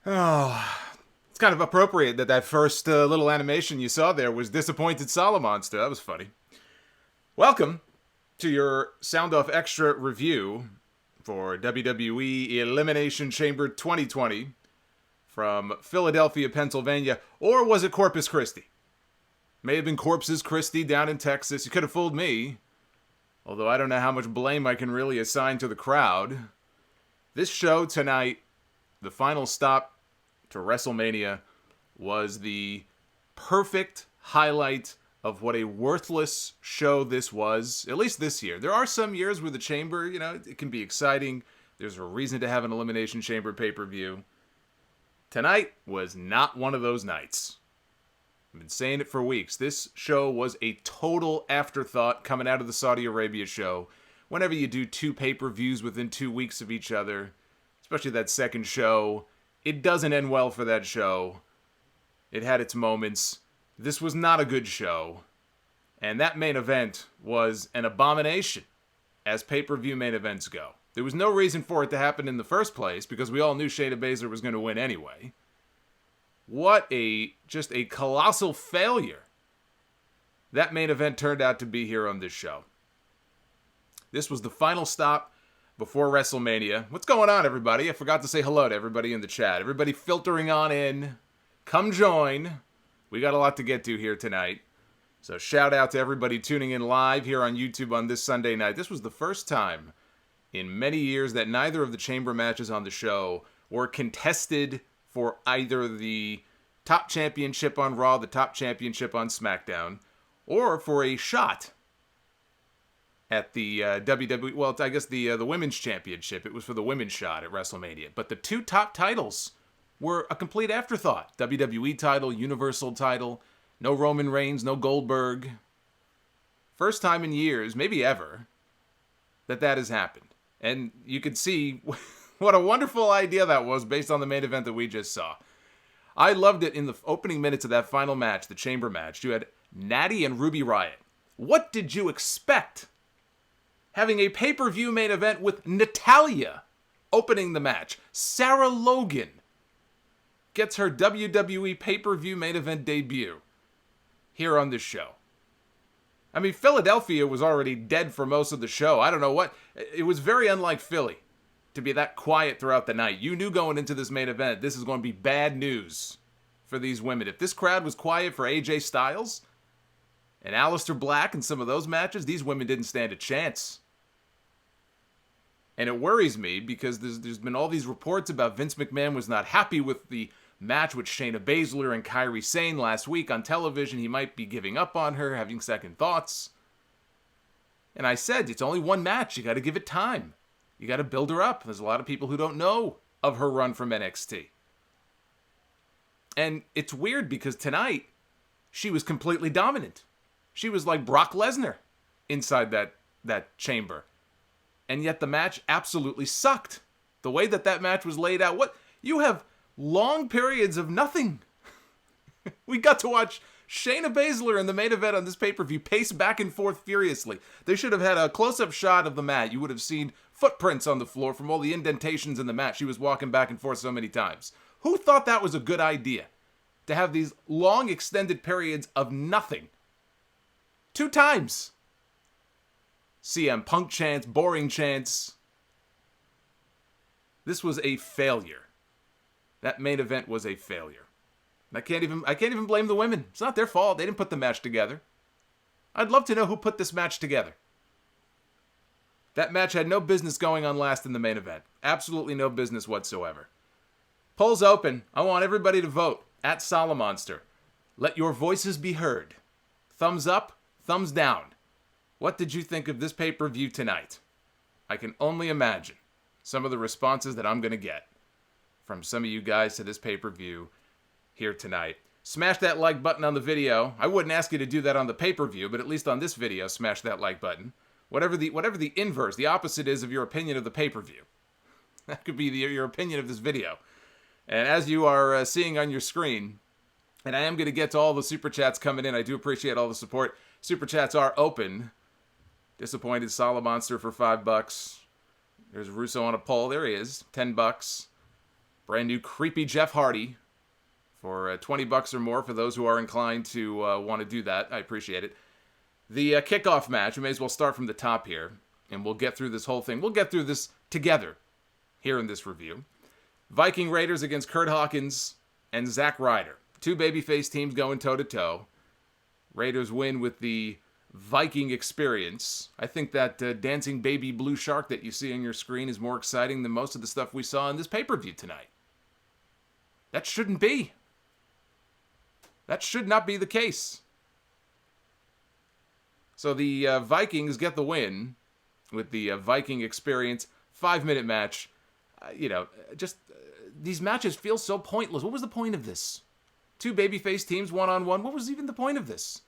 Oh, it's kind of appropriate that first little animation you saw there was Disappointed Solomonster. That was funny. Welcome to your Sound Off Extra review for WWE Elimination Chamber 2020 from Philadelphia, Pennsylvania. Or was it Corpus Christi? May have been Corpus Christi down in Texas. You could have fooled me. Although I don't know how much blame I can really assign to the crowd. This show tonight, the final stop to WrestleMania, was the perfect highlight of what a worthless show this was, at least this year. There are some years where the Chamber, it can be exciting. There's a reason to have an Elimination Chamber pay-per-view. Tonight was not one of those nights. I've been saying it for weeks. This show was a total afterthought coming out of the Saudi Arabia show. Whenever you do 2 pay-per-views within 2 weeks of each other, especially that second show, it doesn't end well for that show. It had its moments. This was not a good show. And that main event was an abomination, as pay-per-view main events go. There was no reason for it to happen in the first place, because we all knew Shayna Baszler was going to win anyway. What just a colossal failure that main event turned out to be here on this show. This was the final stop before WrestleMania. What's going on, everybody? I forgot to say hello to everybody in the chat. Everybody filtering on in. Come join. We got a lot to get to here tonight. So shout out to everybody tuning in live here on YouTube on this Sunday night. This was the first time in many years that neither of the chamber matches on the show were contested for either the top championship on Raw, the top championship on Smackdown, or for a shot at the WWE, well, I guess the Women's Championship. It was for the Women's shot at WrestleMania. But the 2 top titles were a complete afterthought. WWE title, Universal title, no Roman Reigns, no Goldberg. First time in years, maybe ever, that has happened. And you could see what a wonderful idea that was based on the main event that we just saw. I loved it in the opening minutes of that final match, the chamber match. You had Natty and Ruby Riott. What did you expect? Having a pay-per-view main event with Natalya opening the match. Sarah Logan gets her WWE pay-per-view main event debut here on this show. I mean, Philadelphia was already dead for most of the show. I don't know what. It was very unlike Philly to be that quiet throughout the night. You knew going into this main event, this is going to be bad news for these women. If this crowd was quiet for AJ Styles and Aleister Black and some of those matches, these women didn't stand a chance. And it worries me because there's been all these reports about Vince McMahon was not happy with the match with Shayna Baszler and Kairi Sane last week on television. He might be giving up on her, having second thoughts. And I said, it's only one match. You got to give it time. You got to build her up. There's a lot of people who don't know of her run from NXT. And it's weird because tonight, she was completely dominant. She was like Brock Lesnar inside that chamber. And yet the match absolutely sucked. The way that match was laid out. You have long periods of nothing. We got to watch Shayna Baszler in the main event on this pay-per-view pace back and forth furiously. They should have had a close-up shot of the mat. You would have seen footprints on the floor from all the indentations in the mat. She was walking back and forth so many times. Who thought that was a good idea? To have these long extended periods of nothing. 2 times. CM Punk chants, boring chants. This was a failure. That main event was a failure. I can't even blame the women. It's not their fault. They didn't put the match together. I'd love to know who put this match together. That match had no business going on last in the main event. Absolutely no business whatsoever. Polls open. I want everybody to vote. At Solomonster. Let your voices be heard. Thumbs up, thumbs down. What did you think of this pay-per-view tonight? I can only imagine some of the responses that I'm going to get from some of you guys to this pay-per-view here tonight. Smash that like button on the video. I wouldn't ask you to do that on the pay-per-view, but at least on this video, smash that like button. Whatever the inverse, the opposite is of your opinion of the pay-per-view. That could be your opinion of this video. And as you are seeing on your screen, and I am going to get to all the Super Chats coming in. I do appreciate all the support. Super Chats are open. Disappointed Solomonster for $5. There's Russo on a poll. There he is. $10. Brand new creepy Jeff Hardy for $20 or more for those who are inclined to want to do that. I appreciate it. The kickoff match, we may as well start from the top here, and we'll get through this whole thing. We'll get through this together here in this review. Viking Raiders against Kurt Hawkins and Zack Ryder. Two babyface teams going toe-to-toe. Raiders win with the Viking experience. I think that dancing baby blue shark that you see on your screen is more exciting than most of the stuff we saw in this pay-per-view tonight. That shouldn't be. That should not be the case. So the Vikings get the win with the Viking experience. 5-minute match. These matches feel so pointless. What was the point of this? Two babyface teams one-on-one. What was even the point of this?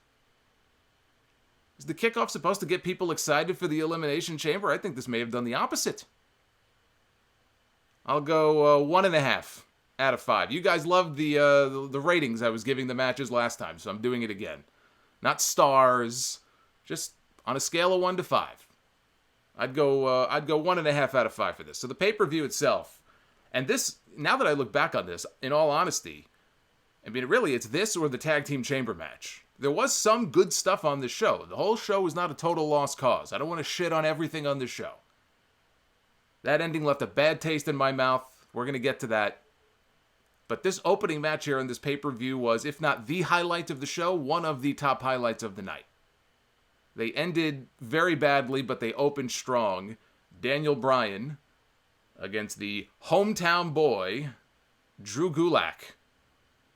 Is the kickoff supposed to get people excited for the Elimination Chamber? I think this may have done the opposite. I'll go 1.5 out of 5. You guys loved the ratings I was giving the matches last time, so I'm doing it again. Not stars, just on a scale of 1 to 5. I'd go 1.5 out of 5 for this. So the pay-per-view itself, and this, now that I look back on this, in all honesty, I mean, really, it's this or the Tag Team Chamber match. There was some good stuff on this show. The whole show was not a total lost cause. I don't want to shit on everything on this show. That ending left a bad taste in my mouth. We're going to get to that. But this opening match here on this pay-per-view was, if not the highlight of the show, one of the top highlights of the night. They ended very badly, but they opened strong. Daniel Bryan against the hometown boy, Drew Gulak,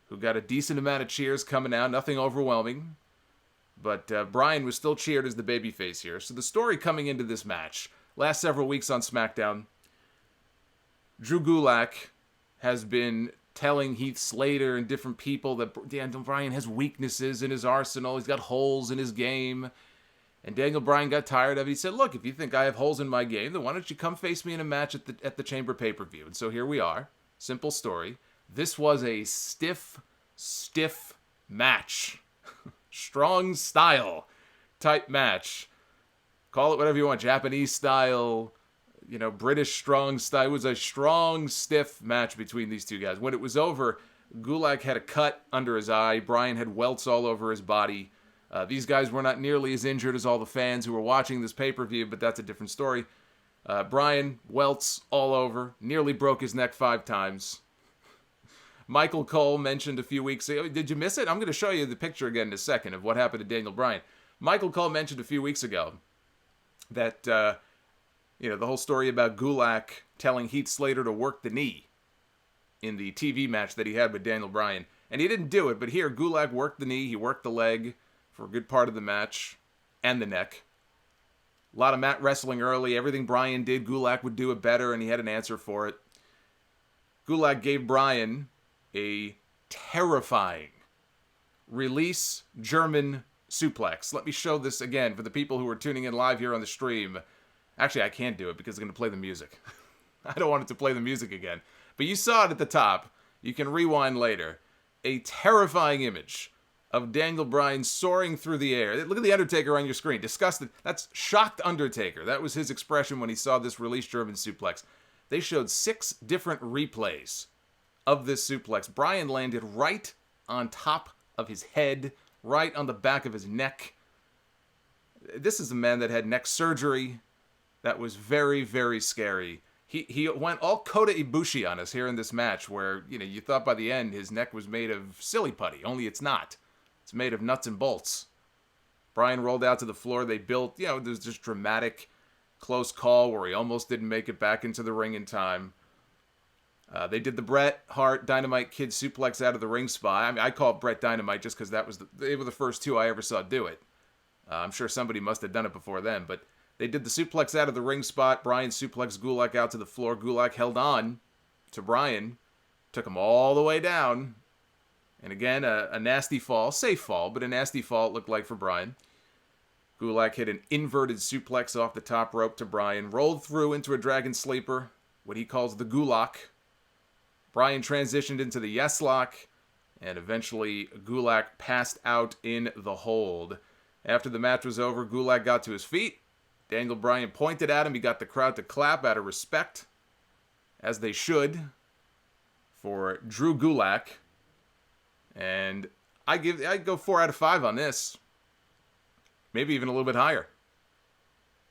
who got a decent amount of cheers coming out. Nothing overwhelming. But Bryan was still cheered as the babyface here. So the story coming into this match, last several weeks on SmackDown, Drew Gulak has been telling Heath Slater and different people that Daniel Bryan has weaknesses in his arsenal. He's got holes in his game. And Daniel Bryan got tired of it. He said, look, if you think I have holes in my game, then why don't you come face me in a match at the Chamber pay-per-view? And so here we are. Simple story. This was a stiff match. Strong style type match. Call it whatever you want. Japanese style, British strong style. It was a strong, stiff match between these two guys. When it was over, Gulak had a cut under his eye. Bryan had welts all over his body. These guys were not nearly as injured as all the fans who were watching this pay-per-view, but that's a different story. Bryan, welts all over, nearly broke his neck 5 times. Michael Cole mentioned a few weeks ago, did you miss it? I'm going to show you the picture again in a second of what happened to Daniel Bryan. Michael Cole mentioned a few weeks ago that, the whole story about Gulak telling Heath Slater to work the knee in the TV match that he had with Daniel Bryan. And he didn't do it, but here, Gulak worked the knee, he worked the leg for a good part of the match, and the neck. A lot of mat wrestling early. Everything Bryan did, Gulak would do it better, and he had an answer for it. Gulak gave Bryan a terrifying release German suplex. Let me show this again for the people who are tuning in live here on the stream. Actually, I can't do it because I'm going to play the music. I don't want it to play the music again. But you saw it at the top. You can rewind later. A terrifying image of Daniel Bryan soaring through the air. Look at the Undertaker on your screen. Disgusted. That's shocked Undertaker. That was his expression when he saw this released German suplex. They showed 6 different replays of this suplex. Bryan landed right on top of his head, right on the back of his neck. This is a man that had neck surgery. That was very, very scary. He went all Kota Ibushi on us here in this match where, you thought by the end his neck was made of silly putty, only it's not. It's made of nuts and bolts. Bryan rolled out to the floor. They built, there's this dramatic close call where he almost didn't make it back into the ring in time. They did the Bret Hart Dynamite Kid suplex out of the ring spot. I mean, I call it Bret Dynamite just because they were the first 2 I ever saw do it. I'm sure somebody must have done it before then, but they did the suplex out of the ring spot. Bryan suplexed Gulak out to the floor. Gulak held on to Bryan, took him all the way down. And again, a nasty fall. Safe fall, but a nasty fall it looked like for Bryan. Gulak hit an inverted suplex off the top rope to Bryan. Rolled through into a Dragon Sleeper, what he calls the Gulak. Bryan transitioned into the Yes Lock. And eventually, Gulak passed out in the hold. After the match was over, Gulak got to his feet. Daniel Bryan pointed at him. He got the crowd to clap out of respect, as they should. for Drew Gulak. And I'd go 4 out of 5 on this. Maybe even a little bit higher.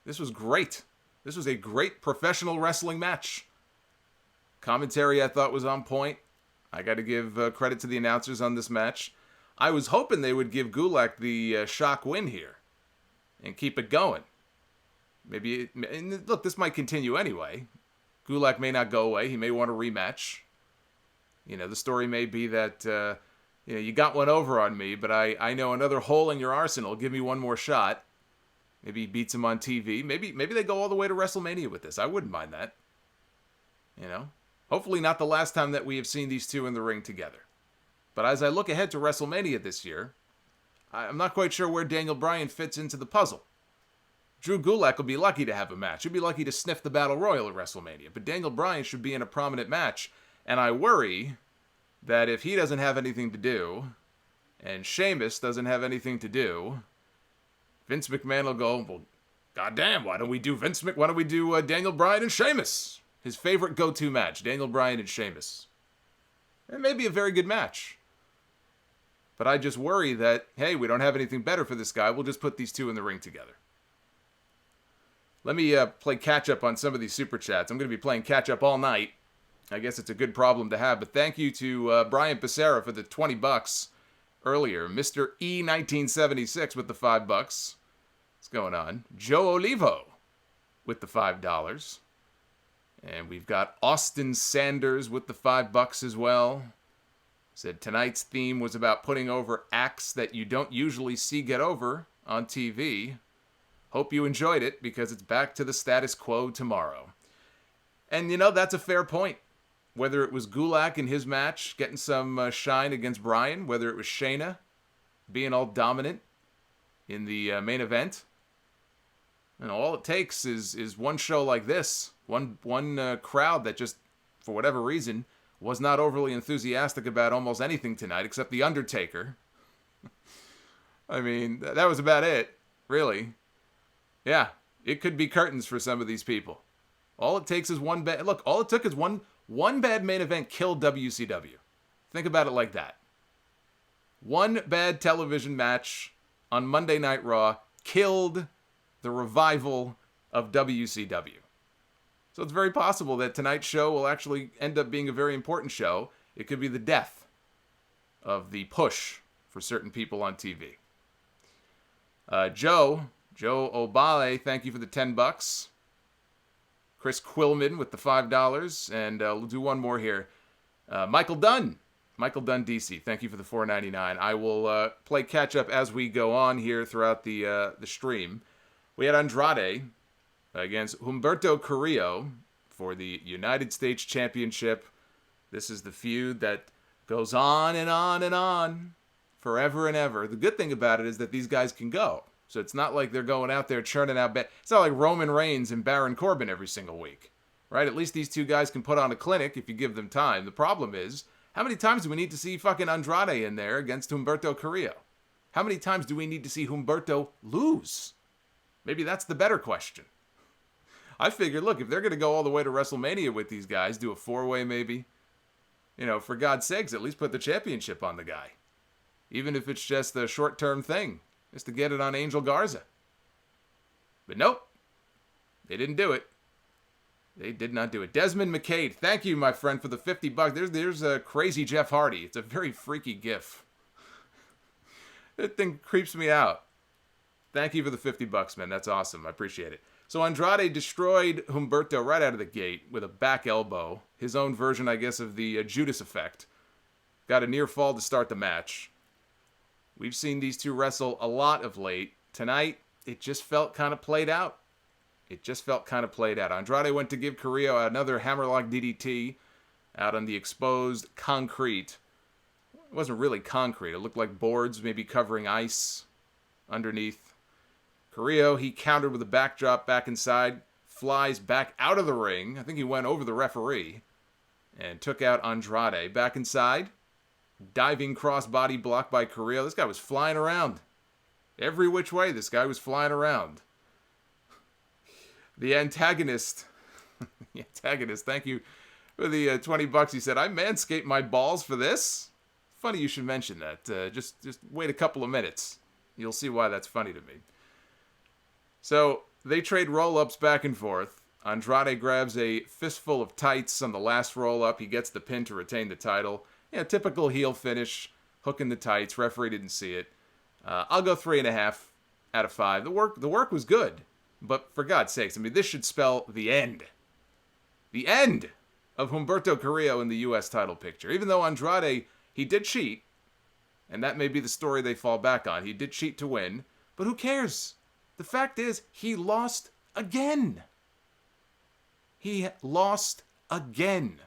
This was great. This was a great professional wrestling match. Commentary I thought was on point. I got to give credit to the announcers on this match. I was hoping they would give Gulak the shock win here and keep it going. And look, this might continue anyway. Gulak may not go away. He may want a rematch. The story may be that, you got one over on me, but I know another hole in your arsenal. Give me one more shot. Maybe he beats him on TV. Maybe they go all the way to WrestleMania with this. I wouldn't mind that. Hopefully not the last time that we have seen these two in the ring together. But as I look ahead to WrestleMania this year, I'm not quite sure where Daniel Bryan fits into the puzzle. Drew Gulak will be lucky to have a match. He'll be lucky to sniff the Battle Royal at WrestleMania. But Daniel Bryan should be in a prominent match. And I worry that if he doesn't have anything to do, and Sheamus doesn't have anything to do, Vince McMahon will go, well, goddamn, why don't we do Daniel Bryan and Sheamus? His favorite go-to match, Daniel Bryan and Sheamus. It may be a very good match. But I just worry that, hey, we don't have anything better for this guy. We'll just put these two in the ring together. Let me play catch-up on some of these Super Chats. I'm going to be playing catch-up all night. I guess it's a good problem to have. But thank you to Brian Pissarra for the $20 earlier. Mr. E1976 with the $5. What's going on? Joe Olivo with the $5. And we've got Austin Sanders with the $5 as well. Said tonight's theme was about putting over acts that you don't usually see get over on TV. Hope you enjoyed it because it's back to the status quo tomorrow. And that's a fair point. Whether it was Gulak in his match getting some shine against Bryan, whether it was Shayna being all dominant in the main event. And all it takes is one show like this, one crowd that just, for whatever reason, was not overly enthusiastic about almost anything tonight except The Undertaker. I mean, that was about it, really. Yeah, it could be curtains for some of these people. All it takes is one bad... Look, all it took is one bad main event killed WCW. Think about it like that. One bad television match on Monday Night Raw killed the revival of WCW. So it's very possible that tonight's show will actually end up being a very important show. It could be the death of the push for certain people on TV. Joe Obale, thank you for the $10. Chris Quillman with the $5. And we'll do one more here. Michael Dunn DC, thank you for the $4.99. I will play catch up as we go on here throughout the stream. We had Andrade against Humberto Carrillo for the United States Championship. This is the feud that goes on and on and on forever and ever. The good thing about it is that these guys can go. So it's not like they're going out there churning out it's not like Roman Reigns and Baron Corbin every single week, right? At least these two guys can put on a clinic if you give them time. The problem is, how many times do we need to see fucking Andrade in there against Humberto Carrillo? How many times do we need to see Humberto lose? Maybe that's the better question. I figured, look, if they're going to go all the way to WrestleMania with these guys, do a 4-way maybe, for God's sakes, at least put the championship on the guy. Even if it's just a short-term thing, just to get it on Angel Garza. But nope, they didn't do it. They did not do it. Desmond McCade, thank you, my friend, for the $50. There's a crazy Jeff Hardy. It's a very freaky gif. That thing creeps me out. Thank you for the $50, man. That's awesome. I appreciate it. So Andrade destroyed Humberto right out of the gate with a back elbow. His own version, I guess, of the Judas effect. Got a near fall to start the match. We've seen these two wrestle a lot of late. Tonight, it just felt kind of played out. Andrade went to give Carrillo another hammerlock DDT out on the exposed concrete. It wasn't really concrete. It looked like boards maybe covering ice underneath. Carrillo, he countered with a backdrop back inside, flies back out of the ring. I think he went over the referee and took out Andrade. Back inside, diving crossbody block by Carrillo. This guy was flying around. Every which way, this guy was flying around. The antagonist, thank you for the $20, he said, I manscaped my balls for this. Funny you should mention that. Just wait a couple of minutes. You'll see why that's funny to me. So they trade roll-ups back and forth. Andrade grabs a fistful of tights on the last roll-up. He gets the pin to retain the title. Yeah, typical heel finish. Hooking the tights. Referee didn't see it. I'll go 3.5 out of 5. The work was good. But for God's sakes, I mean, this should spell the end. The end of Humberto Carrillo in the U.S. title picture. Even though Andrade, he did cheat. And that may be the story they fall back on. He did cheat to win. But who cares? The fact is, he lost again. He lost again.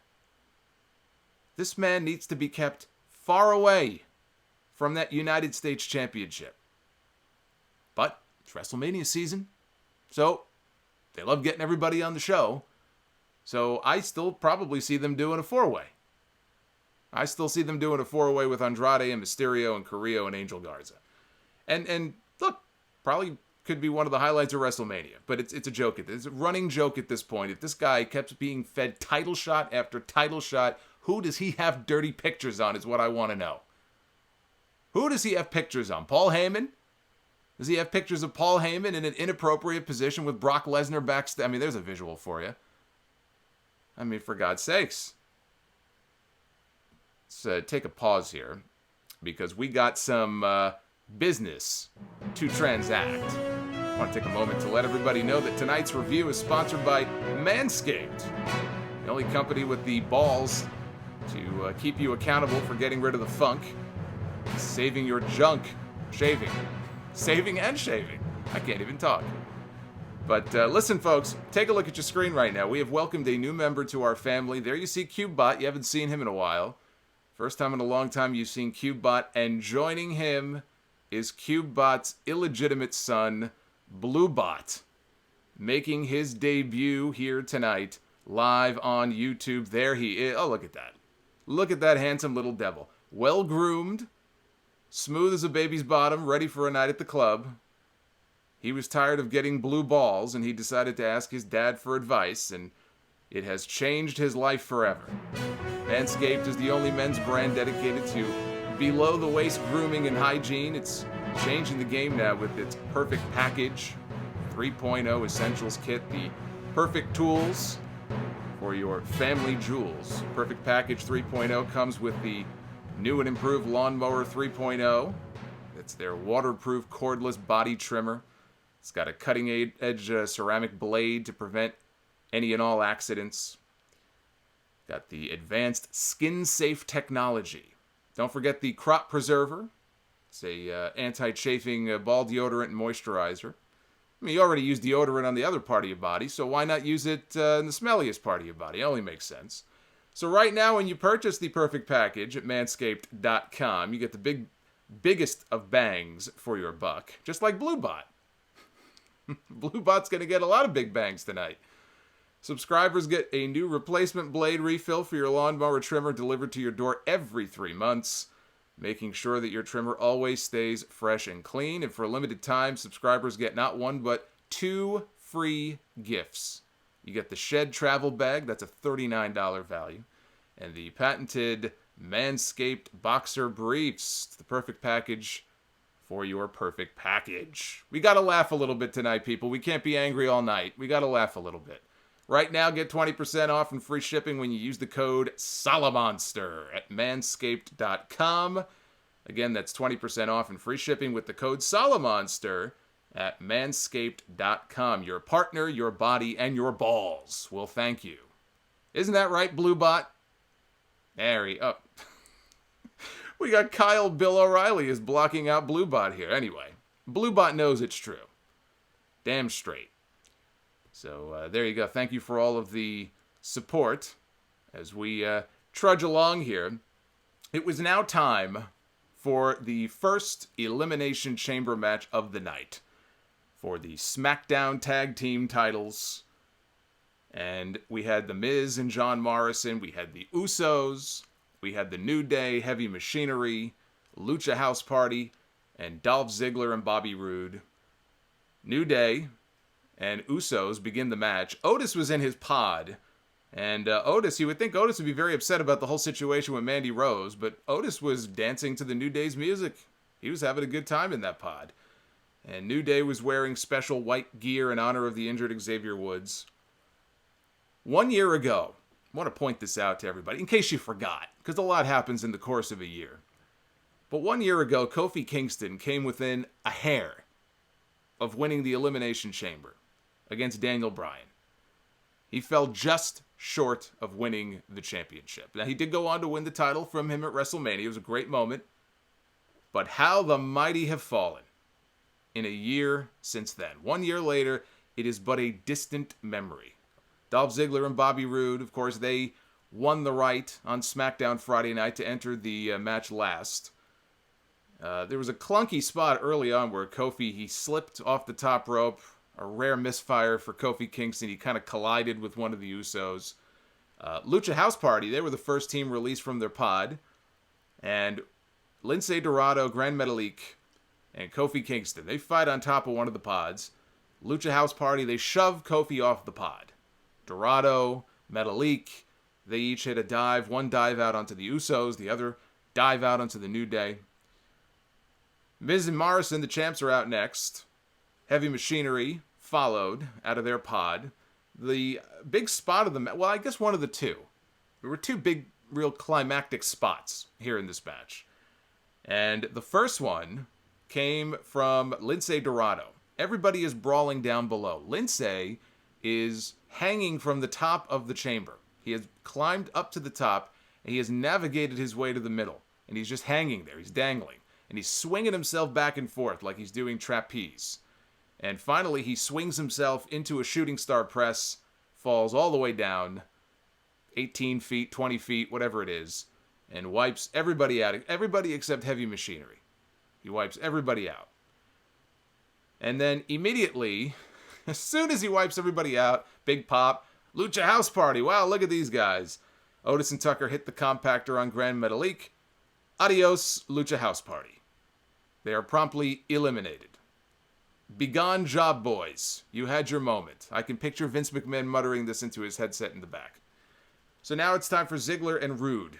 This man needs to be kept far away from that United States Championship. But it's WrestleMania season. So they love getting everybody on the show. So I still probably see them doing a 4-way. I still see them doing a 4-way with Andrade and Mysterio and Carrillo and Angel Garza. And look, probably could be one of the highlights of WrestleMania. But it's a joke. It's a running joke at this point. If this guy kept being fed title shot after title shot, who does he have dirty pictures on is what I want to know. Who does he have pictures on? Paul Heyman? Does he have pictures of Paul Heyman in an inappropriate position with Brock Lesnar backstage? I mean, there's a visual for you. I mean, for God's sakes. Let's take a pause here because we got some business to transact. I want to take a moment to let everybody know that tonight's review is sponsored by Manscaped, the only company with the balls to keep you accountable for getting rid of the funk, saving your junk, saving and shaving. I can't even talk. But listen, folks, take a look at your screen right now. We have welcomed a new member to our family. There you see CubeBot. You haven't seen him in a while. First time in a long time you've seen CubeBot. And joining him is CubeBot's illegitimate son, BlueBot, making his debut here tonight, live on YouTube. There he is. Oh, look at that. Look at that handsome little devil. Well-groomed, smooth as a baby's bottom, ready for a night at the club. He was tired of getting blue balls, and he decided to ask his dad for advice, and it has changed his life forever. Manscaped is the only men's brand dedicated to below-the-waist grooming and hygiene. It's changing the game now with its Perfect Package 3.0 Essentials Kit, the perfect tools for your family jewels. Perfect Package 3.0 comes with the new and improved Lawnmower 3.0. It's their waterproof cordless body trimmer. It's got a cutting-edge ceramic blade to prevent any and all accidents. Got the advanced skin-safe technology. Don't forget the crop preserver. It's a anti-chafing ball deodorant and moisturizer. I mean, you already use deodorant on the other part of your body, so why not use it in the smelliest part of your body? It only makes sense. So right now, when you purchase the Perfect Package at manscaped.com, you get the biggest of bangs for your buck, just like BlueBot. BlueBot's going to get a lot of big bangs tonight. Subscribers get a new replacement blade refill for your lawnmower trimmer delivered to your door every 3 months, making sure that your trimmer always stays fresh and clean. And for a limited time, subscribers get not one but 2 free gifts. You get the Shed Travel Bag, that's a $39 value, and the patented Manscaped Boxer Briefs. It's the perfect package for your perfect package. We got to laugh a little bit tonight, people. We can't be angry all night. We got to laugh a little bit. Right now, get 20% off and free shipping when you use the code Solomonster at manscaped.com. Again, that's 20% off and free shipping with the code Solomonster at manscaped.com. Your partner, your body, and your balls will thank you. Isn't that right, BlueBot? There he up. We got Kyle Bill O'Reilly is blocking out BlueBot here. Anyway, BlueBot knows it's true. Damn straight. So there you go. Thank you for all of the support as we trudge along here. It was now time for the first Elimination Chamber match of the night for the Smackdown Tag Team titles. And we had The Miz and John Morrison. We had the Usos. We had the New Day, Heavy Machinery, Lucha House Party, and Dolph Ziggler and Bobby Roode. New Day and Usos begin the match. Otis was in his pod, And Otis, you would think Otis would be very upset about the whole situation with Mandy Rose, but Otis was dancing to the New Day's music. He was having a good time in that pod. And New Day was wearing special white gear in honor of the injured Xavier Woods. 1 year ago, I want to point this out to everybody, in case you forgot, because a lot happens in the course of a year. But 1 year ago, Kofi Kingston came within a hair of winning the Elimination Chamber against Daniel Bryan. He fell just short of winning the championship. Now, he did go on to win the title from him at WrestleMania. It was a great moment. But how the mighty have fallen in a year since then. 1 year later, it is but a distant memory. Dolph Ziggler and Bobby Roode, of course, they won the right on SmackDown Friday night to enter the match last. There was a clunky spot early on where Kofi, he slipped off the top rope. A rare misfire for Kofi Kingston. He kind of collided with one of the Usos. Lucha House Party, they were the first team released from their pod. And Lince Dorado, Gran Metalik, and Kofi Kingston, they fight on top of one of the pods. Lucha House Party, they shove Kofi off the pod. Dorado, Metalik, they each hit a dive. One dive out onto the Usos, the other dive out onto the New Day. Miz and Morrison, the champs, are out next. Heavy Machinery followed out of their pod. The big spot of the match, well, I guess one of the two. There were two big, real climactic spots here in this match. And the first one came from Lince Dorado. Everybody is brawling down below. Lince is hanging from the top of the chamber. He has climbed up to the top, and he has navigated his way to the middle. And he's just hanging there. He's dangling. And he's swinging himself back and forth like he's doing trapeze. And finally, he swings himself into a shooting star press, falls all the way down, 18 feet, 20 feet, whatever it is, and wipes everybody out. Everybody except Heavy Machinery. He wipes everybody out. And then immediately, as soon as he wipes everybody out, big pop, Lucha House Party. Wow, look at these guys. Otis and Tucker hit the compactor on Gran Metalik. Adios, Lucha House Party. They are promptly eliminated. Begone, job boys. You had your moment. I can picture Vince McMahon muttering this into his headset in the back. So now it's time for Ziggler and Roode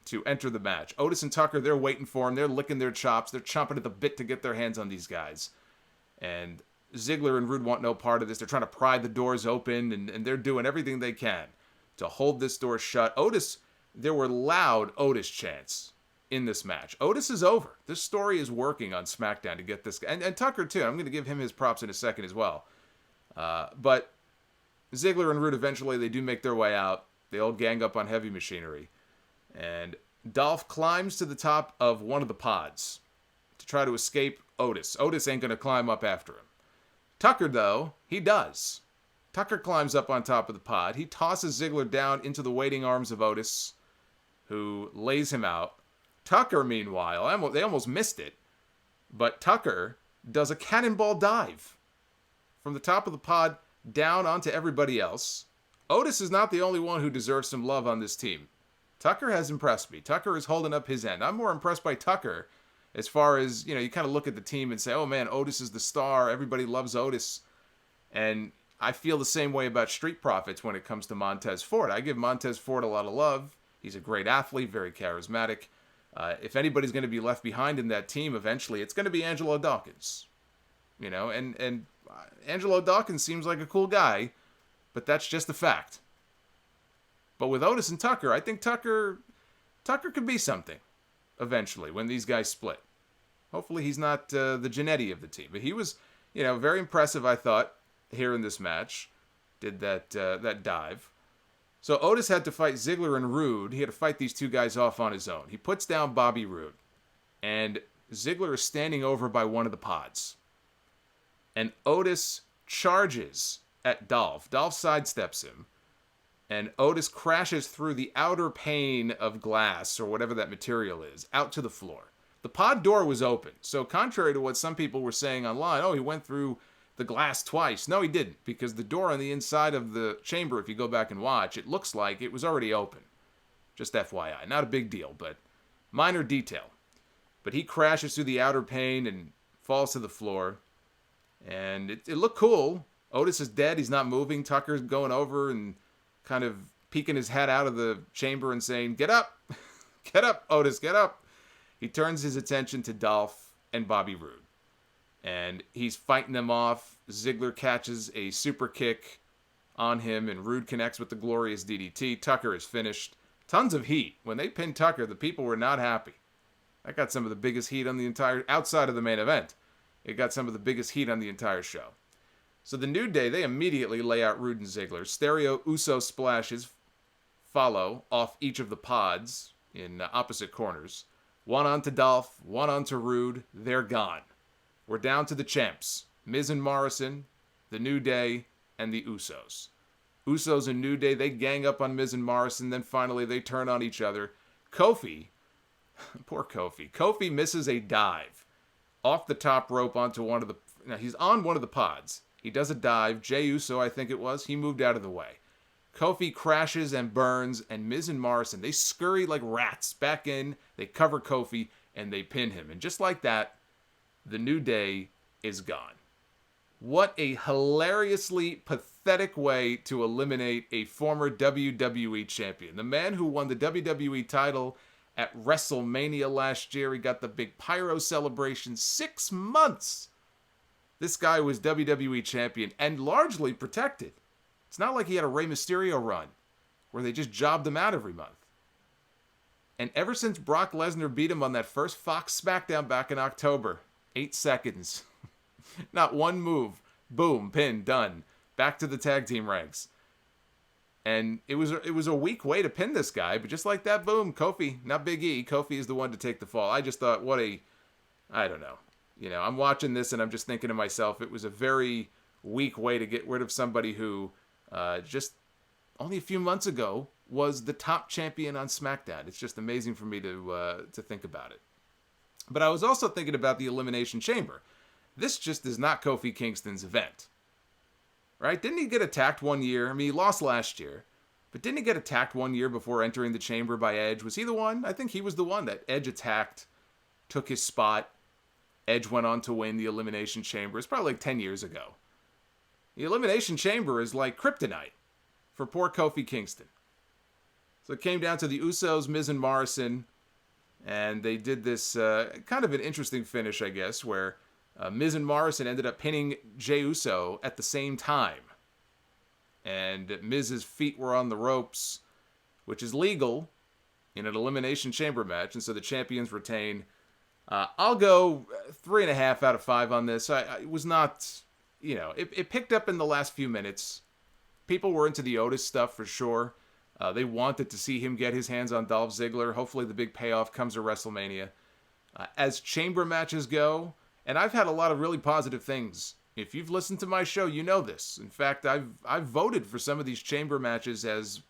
to enter the match. Otis and Tucker, they're waiting for him. They're licking their chops. They're chomping at the bit to get their hands on these guys. And Ziggler and Roode want no part of this. They're trying to pry the doors open, and they're doing everything they can to hold this door shut. Otis, there were loud Otis chants in this match. Otis is over. This story is working on SmackDown to get this guy. And Tucker, too. I'm going to give him his props in a second as well. But Ziggler and Roode, eventually, they do make their way out. They all gang up on Heavy Machinery. And Dolph climbs to the top of one of the pods to try to escape Otis. Otis ain't going to climb up after him. Tucker, though, he does. Tucker climbs up on top of the pod. He tosses Ziggler down into the waiting arms of Otis, who lays him out. Tucker, meanwhile, they almost missed it, but Tucker does a cannonball dive from the top of the pod down onto everybody else. Otis is not the only one who deserves some love on this team. Tucker has impressed me. Tucker is holding up his end. I'm more impressed by Tucker as far as, you kind of look at the team and say, oh man, Otis is the star. Everybody loves Otis. And I feel the same way about Street Profits when it comes to Montez Ford. I give Montez Ford a lot of love. He's a great athlete, very charismatic. If anybody's going to be left behind in that team eventually, it's going to be Angelo Dawkins. And Angelo Dawkins seems like a cool guy, but that's just a fact. But with Otis and Tucker, I think Tucker could be something eventually when these guys split. Hopefully he's not the Jannetty of the team. But he was, very impressive, I thought, here in this match. Did that dive. So Otis had to fight Ziggler and Roode. He had to fight these two guys off on his own. He puts down Bobby Roode. And Ziggler is standing over by one of the pods. And Otis charges at Dolph. Dolph sidesteps him. And Otis crashes through the outer pane of glass, or whatever that material is, out to the floor. The pod door was open. So contrary to what some people were saying online, he went through the glass twice. No, he didn't, because the door on the inside of the chamber, if you go back and watch, it looks like it was already open. Just FYI. Not a big deal, but minor detail. But he crashes through the outer pane and falls to the floor. And it looked cool. Otis is dead. He's not moving. Tucker's going over and kind of peeking his head out of the chamber and saying, "Get up! Get up, Otis, get up!" He turns his attention to Dolph and Bobby Roode. And he's fighting them off. Ziggler catches a super kick on him, and Roode connects with the glorious DDT. Tucker is finished. Tons of heat. When they pinned Tucker, the people were not happy. That got some of the biggest heat on the entire, outside of the main event. It got some of the biggest heat on the entire show. So the New Day, they immediately lay out Roode and Ziggler. Stereo Uso splashes follow off each of the pods in opposite corners. One onto Dolph, one onto Roode. They're gone. We're down to the champs. Miz and Morrison, the New Day, and the Usos. Usos and New Day, they gang up on Miz and Morrison. Then finally they turn on each other. Kofi, poor Kofi. Kofi misses a dive off the top rope onto one of the... Now, he's on one of the pods. He does a dive. Jey Uso, I think it was. He moved out of the way. Kofi crashes and burns, and Miz and Morrison, they scurry like rats back in. They cover Kofi, and they pin him. And just like that, the New Day is gone. What a hilariously pathetic way to eliminate a former WWE champion. The man who won the WWE title at WrestleMania last year. He got the big pyro celebration. 6 months. This guy was WWE champion and largely protected. It's not like he had a Rey Mysterio run where they just jobbed him out every month. And ever since Brock Lesnar beat him on that first Fox Smackdown back in October, 8 seconds. Not one move. Boom, pin, done. Back to the tag team ranks. And it was a weak way to pin this guy, but just like that, boom, Kofi, not Big E. Kofi is the one to take the fall. I just thought, I don't know. You know, I'm watching this and I'm just thinking to myself, it was a very weak way to get rid of somebody who just only a few months ago was the top champion on SmackDown. It's just amazing for me to think about it. But I was also thinking about the Elimination Chamber. This just is not Kofi Kingston's event. Right? Didn't he get attacked one year? I mean, he lost last year. But didn't he get attacked one year before entering the chamber by Edge? Was he the one? I think he was the one that Edge attacked, took his spot. Edge went on to win the Elimination Chamber. It's probably like 10 years ago. The Elimination Chamber is like kryptonite for poor Kofi Kingston. So it came down to the Usos, Miz and Morrison, and they did this kind of an interesting finish, I guess, where Miz and Morrison ended up pinning Jey Uso at the same time. And Miz's feet were on the ropes, which is legal in an Elimination Chamber match, and so the champions retain. I'll go 3.5 out of 5 on this. It was not, it picked up in the last few minutes. People were into the Otis stuff for sure. They wanted to see him get his hands on Dolph Ziggler. Hopefully the big payoff comes at WrestleMania. As chamber matches go, and I've had a lot of really positive things. If you've listened to my show, you know this. In fact, I've voted for some of these chamber matches as,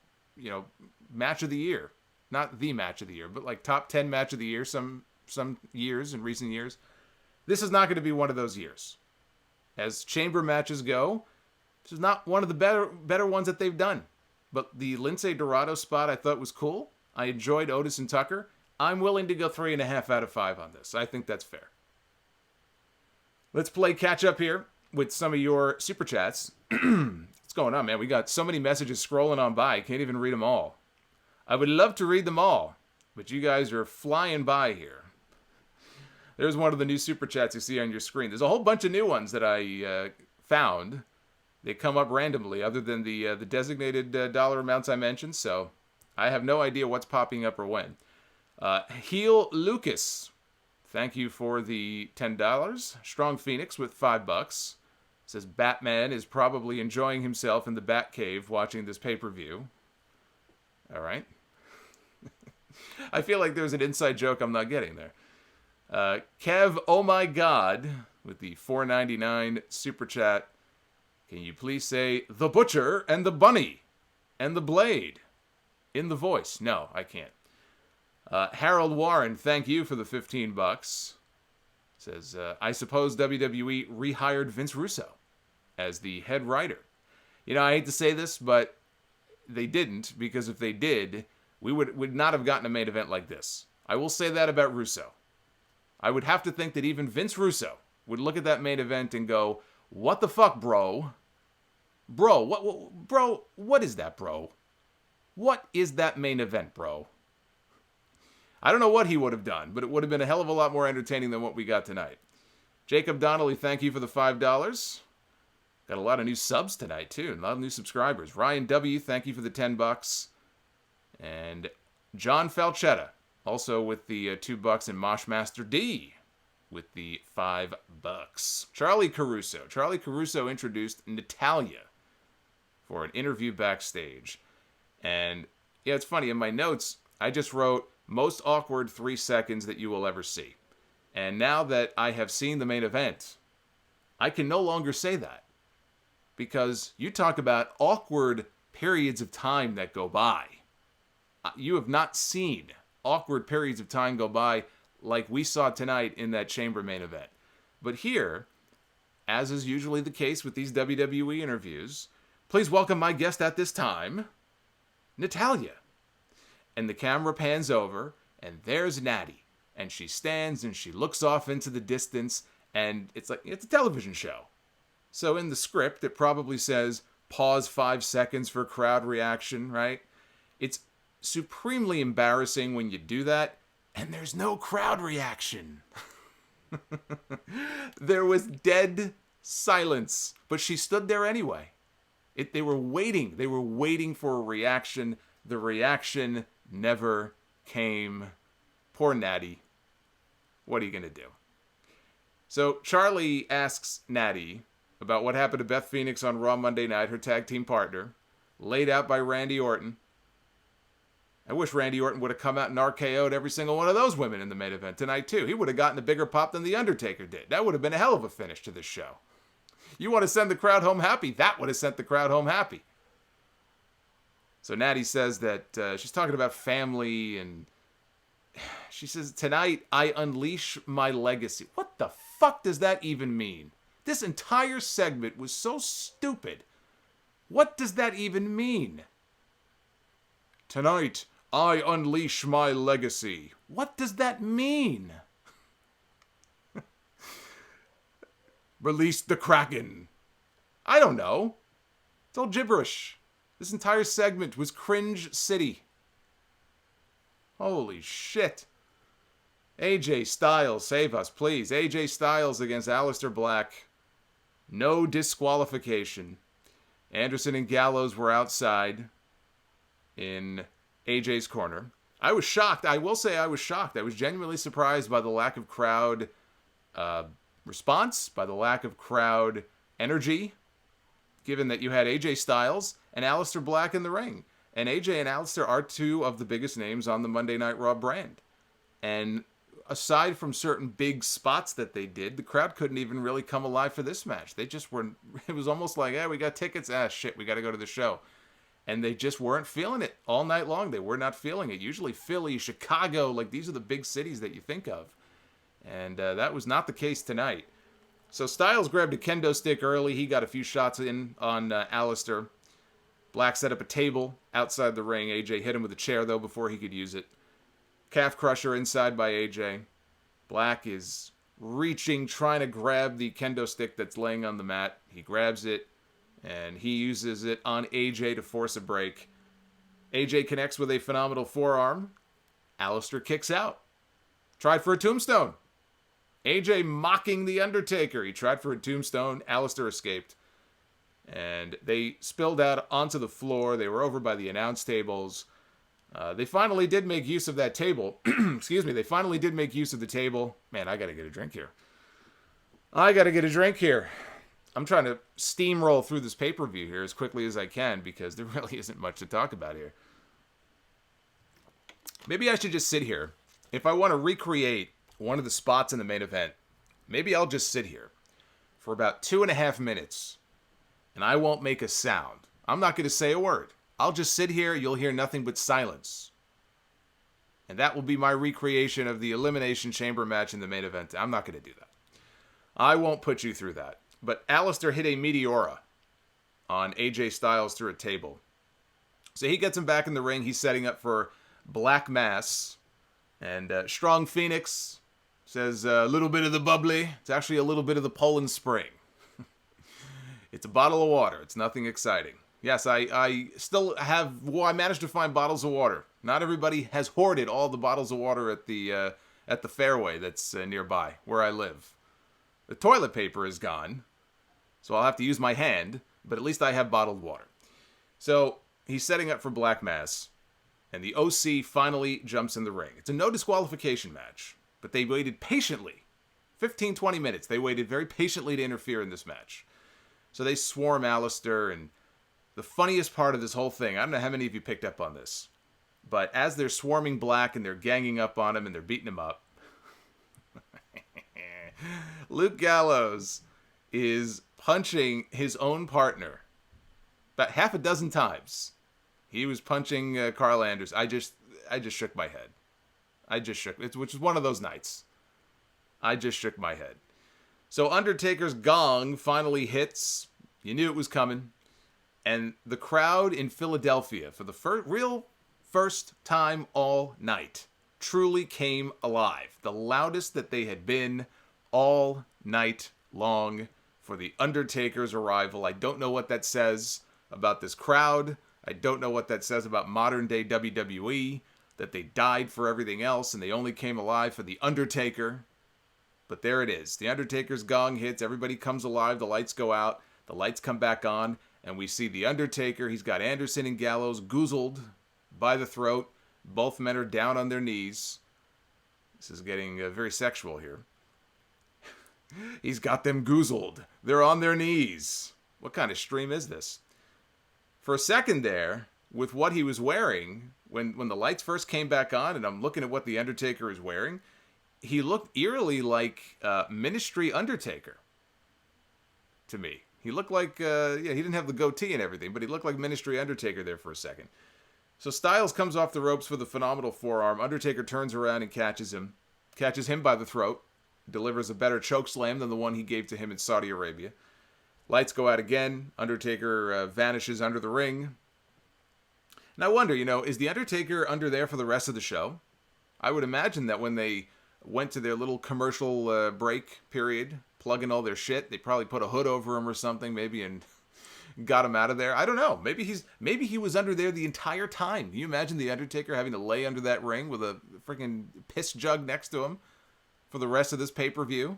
match of the year. Not the match of the year, but like top 10 match of the year some years, in recent years. This is not going to be one of those years. As chamber matches go, this is not one of the better ones that they've done. But the Lince Dorado spot I thought was cool. I enjoyed Otis and Tucker. I'm willing to go 3.5 out of 5 on this. I think that's fair. Let's play catch up here with some of your super chats. What's going on, man? We got so many messages scrolling on by. I can't even read them all. I would love to read them all, but you guys are flying by here. There's one of the new super chats you see on your screen. There's a whole bunch of new ones that I found. They come up randomly other than the designated dollar amounts I mentioned, so I have no idea what's popping up or when. Heel Lucas, thank you for the $10. Strong Phoenix with $5. Says Batman is probably enjoying himself in the Batcave watching this pay-per-view. All right. I feel like there's an inside joke I'm not getting there. Kev, oh my God, with the $4.99 super chat. Can you please say the butcher and the bunny and the blade in the voice? No, I can't. Harold Warren, thank you for the $15. Says, I suppose WWE rehired Vince Russo as the head writer. I hate to say this, but they didn't, because if they did, we would not have gotten a main event like this. I will say that about Russo. I would have to think that even Vince Russo would look at that main event and go, what the fuck, bro? Bro, what is that, bro? What is that main event, bro? I don't know what he would have done, but it would have been a hell of a lot more entertaining than what we got tonight. Jacob Donnelly, thank you for the $5. Got a lot of new subs tonight, too. A lot of new subscribers. Ryan W., thank you for the $10. And John Falchetta, also with the $2. And Moshmaster D with the $5. Charlie Caruso. Charlie Caruso introduced Natalya for an interview backstage. And, yeah, it's funny. In my notes, I just wrote, most awkward 3 seconds that you will ever see. And now that I have seen the main event, I can no longer say that. Because you talk about awkward periods of time that go by. You have not seen awkward periods of time go by like we saw tonight in that Chamber main event. But here, as is usually the case with these WWE interviews, please welcome my guest at this time, Natalya. And the camera pans over, and there's Natty. And she stands and she looks off into the distance, and it's like, it's a television show. So in the script, it probably says, pause 5 seconds for crowd reaction, right? It's supremely embarrassing when you do that, and there's no crowd reaction. There was dead silence, but she stood there anyway. They were waiting. They were waiting for a reaction. The reaction never came. Poor Natty. What are you going to do? So Charlie asks Natty about what happened to Beth Phoenix on Raw Monday night, her tag team partner, laid out by Randy Orton. I wish Randy Orton would have come out and RKO'd every single one of those women in the main event tonight, too. He would have gotten a bigger pop than The Undertaker did. That would have been a hell of a finish to this show. You want to send the crowd home happy? That would have sent the crowd home happy. So Natty says that she's talking about family, and she says, tonight I unleash my legacy. What the fuck does that even mean? This entire segment was so stupid. What does that even mean? Tonight, I unleash my legacy. What does that mean? Release the Kraken. I don't know. It's all gibberish. This entire segment was cringe city. Holy shit. AJ Styles, save us, please. AJ Styles against Aleister Black. No disqualification. Anderson and Gallows were outside in AJ's corner. I was shocked. I will say I was shocked. I was genuinely surprised by the lack of crowd response, by the lack of crowd energy, given that you had AJ Styles and Aleister Black in the ring. And AJ and Aleister are two of the biggest names on the Monday Night Raw brand. And aside from certain big spots that they did, the crowd couldn't even really come alive for this match. They just were, it was almost like, we got tickets. Shit, we got to go to the show. And they just weren't feeling it all night long. They were not feeling it. Usually Philly, Chicago, like these are the big cities that you think of. And that was not the case tonight. So Styles grabbed a kendo stick early. He got a few shots in on Aleister. Black set up a table outside the ring. AJ hit him with a chair, though, before he could use it. Calf crusher inside by AJ. Black is reaching, trying to grab the kendo stick that's laying on the mat. He grabs it, and he uses it on AJ to force a break. AJ connects with a phenomenal forearm. Aleister kicks out. Tried for a tombstone. AJ mocking The Undertaker. He tried for a tombstone. Aleister escaped. And they spilled out onto the floor. They were over by the announce tables. They finally did make use of that table. Excuse me. They finally did make use of the table. Man, I got to get a drink here. I'm trying to steamroll through this pay-per-view here as quickly as I can because there really isn't much to talk about here. Maybe I should just sit here. If I want to recreate one of the spots in the main event, maybe I'll just sit here for about 2.5 minutes and I won't make a sound. I'm not going to say a word. I'll just sit here. You'll hear nothing but silence. And that will be my recreation of the Elimination Chamber match in the main event. I'm not going to do that. I won't put you through that. But Aleister hit a Meteora on AJ Styles through a table. So he gets him back in the ring. He's setting up for Black Mass. And Strong Phoenix says a little bit of the bubbly. It's actually a little bit of the Poland Spring. It's a bottle of water. It's nothing exciting. Yes, I still have, well, I managed to find bottles of water. Not everybody has hoarded all the bottles of water at the fairway that's nearby where I live. The toilet paper is gone, so I'll have to use my hand, but at least I have bottled water. So he's setting up for Black Mass, and the OC finally jumps in the ring. It's a no disqualification match, but they waited patiently. 15, 20 minutes. They waited very patiently to interfere in this match. So they swarm Aleister, and the funniest part of this whole thing, I don't know how many of you picked up on this, but as they're swarming Black and they're ganging up on him and they're beating him up, Luke Gallows is punching his own partner about half a dozen times. He was punching Carl Anders. I just shook my head. Which is one of those nights. I just shook my head. So Undertaker's gong finally hits. You knew it was coming. And the crowd in Philadelphia, for the first time all night, truly came alive. The loudest that they had been all night long for the Undertaker's arrival. I don't know what that says about this crowd. I don't know what that says about modern day WWE, that they died for everything else and they only came alive for the Undertaker. But there it is. The Undertaker's gong hits. Everybody comes alive. The lights go out. The lights come back on. And we see the Undertaker. He's got Anderson and Gallows goozled by the throat. Both men are down on their knees. This is getting very sexual here. He's got them goozled. They're on their knees. What kind of stream is this? For a second there, with what he was wearing, when the lights first came back on, and I'm looking at what the Undertaker is wearing, he looked eerily like Ministry Undertaker to me. He looked like, he didn't have the goatee and everything, but he looked like Ministry Undertaker there for a second. So Styles comes off the ropes for the phenomenal forearm. Undertaker turns around and catches him by the throat, delivers a better chokeslam than the one he gave to him in Saudi Arabia. Lights go out again. Undertaker vanishes under the ring. And I wonder, is the Undertaker under there for the rest of the show? I would imagine that when they went to their little commercial break period, plugging all their shit, they probably put a hood over him or something, maybe, and got him out of there. I don't know. Maybe he was under there the entire time. Can you imagine the Undertaker having to lay under that ring with a freaking piss jug next to him for the rest of this pay-per-view?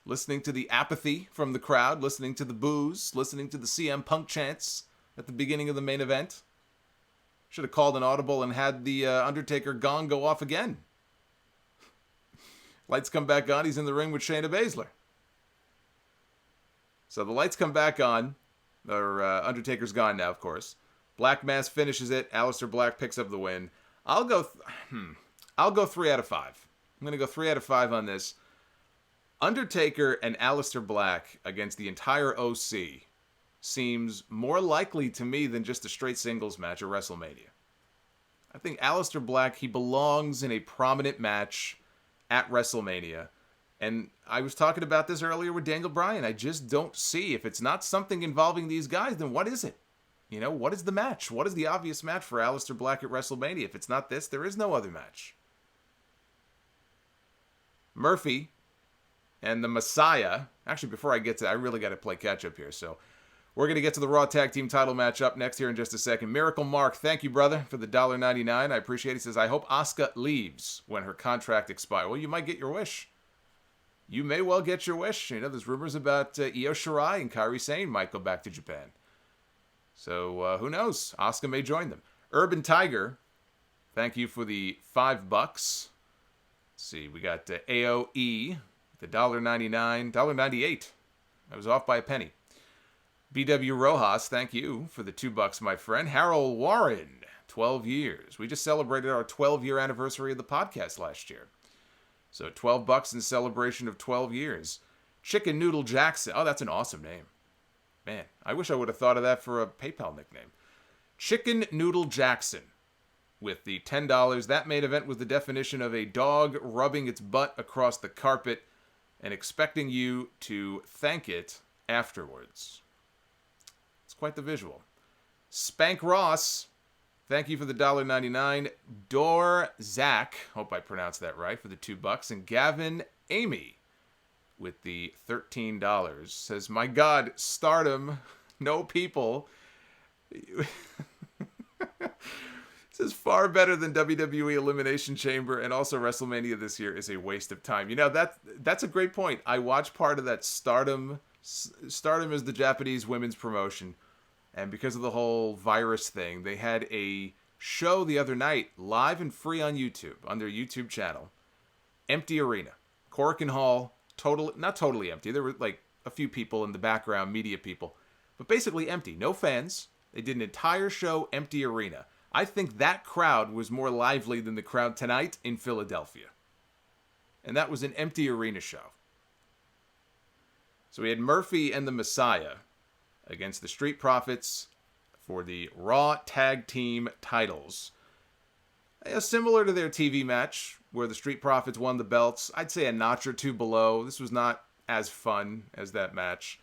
Listening to the apathy from the crowd, listening to the boos, listening to the CM Punk chants at the beginning of the main event. Should have called an audible and had the Undertaker gong go off again. Lights come back on. He's in the ring with Shayna Baszler. So the lights come back on. Undertaker's gone now, of course. Black Mass finishes it. Aleister Black picks up the win. I'll go 3 out of 5. I'm going to go 3 out of 5 on this. Undertaker and Aleister Black against the entire OC seems more likely to me than just a straight singles match at WrestleMania. I think Aleister Black, he belongs in a prominent match at WrestleMania. And I was talking about this earlier with Daniel Bryan. I just don't see, if it's not something involving these guys, then what is it? What is the match? What is the obvious match for Aleister Black at WrestleMania? If it's not this, there is no other match. Murphy and the Messiah. Actually, before I get to that, I really got to play catch up here. So we're going to get to the Raw Tag Team title match up next here in just a second. Miracle Mark, thank you, brother, for the $1.99. I appreciate it. He says, I hope Asuka leaves when her contract expires. Well, you might get your wish. You may well get your wish. There's rumors about Io Shirai and Kairi Sane might go back to Japan. So who knows? Asuka may join them. Urban Tiger, thank you for the $5. Let's see, we got AOE, the $1.99, $1.98. I was off by a penny. BW Rojas, thank you for the $2, my friend. Harold Warren, 12 years. We just celebrated our 12-year anniversary of the podcast last year. So $12 in celebration of 12 years. Chicken Noodle Jackson. Oh, that's an awesome name. Man, I wish I would have thought of that for a PayPal nickname. Chicken Noodle Jackson with the $10. That main event was the definition of a dog rubbing its butt across the carpet and expecting you to thank it afterwards. It's quite the visual. Spank Ross, thank you for the $1.99. Dor Zach, hope I pronounced that right, for the $2. And Gavin Amy with the $13 says, my God, Stardom, no people This is far better than WWE Elimination Chamber, and also WrestleMania this year is a waste of time. You know, that's a great point. I watched part of that Stardom. Stardom is the Japanese women's promotion, and because of the whole virus thing, they had a show the other night, live and free on YouTube, on their YouTube channel. Empty arena. Korakuen Hall, not totally empty. There were like a few people in the background, media people, but basically empty. No fans. They did an entire show, empty arena. I think that crowd was more lively than the crowd tonight in Philadelphia. And that was an empty arena show. So we had Murphy and the Messiah against the Street Profits for the Raw Tag Team titles. Similar to their TV match, where the Street Profits won the belts. I'd say a notch or two below. This was not as fun as that match.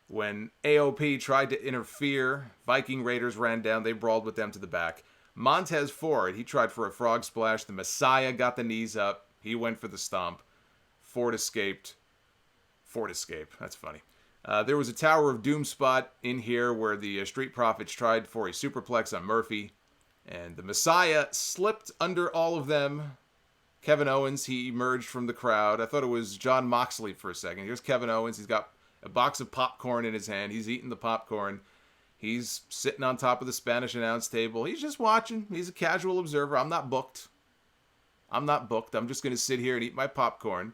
When AOP tried to interfere, Viking Raiders ran down. They brawled with them to the back. Montez Ford, he tried for a frog splash. The Messiah got the knees up. He went for the stomp. Ford escaped. That's funny. There was a Tower of Doom spot in here where the Street Profits tried for a superplex on Murphy. And the Messiah slipped under all of them. Kevin Owens, he emerged from the crowd. I thought it was Jon Moxley for a second. Here's Kevin Owens. He's got a box of popcorn in his hand. He's eating the popcorn. He's sitting on top of the Spanish announce table. He's just watching. He's a casual observer. I'm not booked. I'm just going to sit here and eat my popcorn.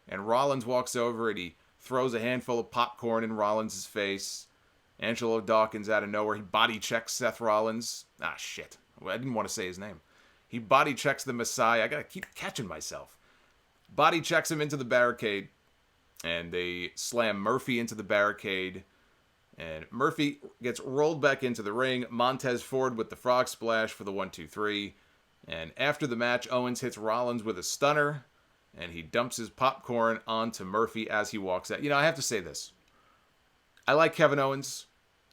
And Rollins walks over and he throws a handful of popcorn in Rollins' face. Angelo Dawkins out of nowhere. He body checks Seth Rollins. Ah, shit. I didn't want to say his name. He body checks the Messiah. I got to keep catching myself. Body checks him into the barricade. And they slam Murphy into the barricade. And Murphy gets rolled back into the ring. Montez Ford with the frog splash for the 1-2-3. And after the match, Owens hits Rollins with a stunner. And he dumps his popcorn onto Murphy as he walks out. You know, I have to say this. I like Kevin Owens.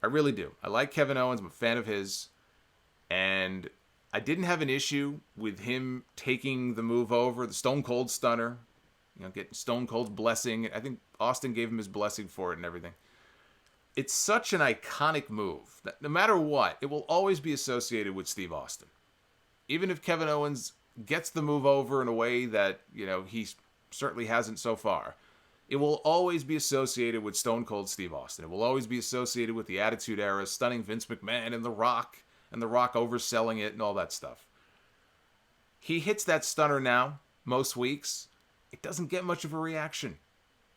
I really do. I like Kevin Owens. I'm a fan of his. And I didn't have an issue with him taking the move over, the Stone Cold Stunner. You know, getting Stone Cold's blessing. I think Austin gave him his blessing for it and everything. It's such an iconic move that no matter what, it will always be associated with Steve Austin. Even if Kevin Owens gets the move over in a way that, you know, he certainly hasn't so far, it will always be associated with Stone Cold Steve Austin. It will always be associated with the Attitude Era, stunning Vince McMahon and The Rock overselling it and all that stuff. He hits that stunner now, most weeks. It doesn't get much of a reaction.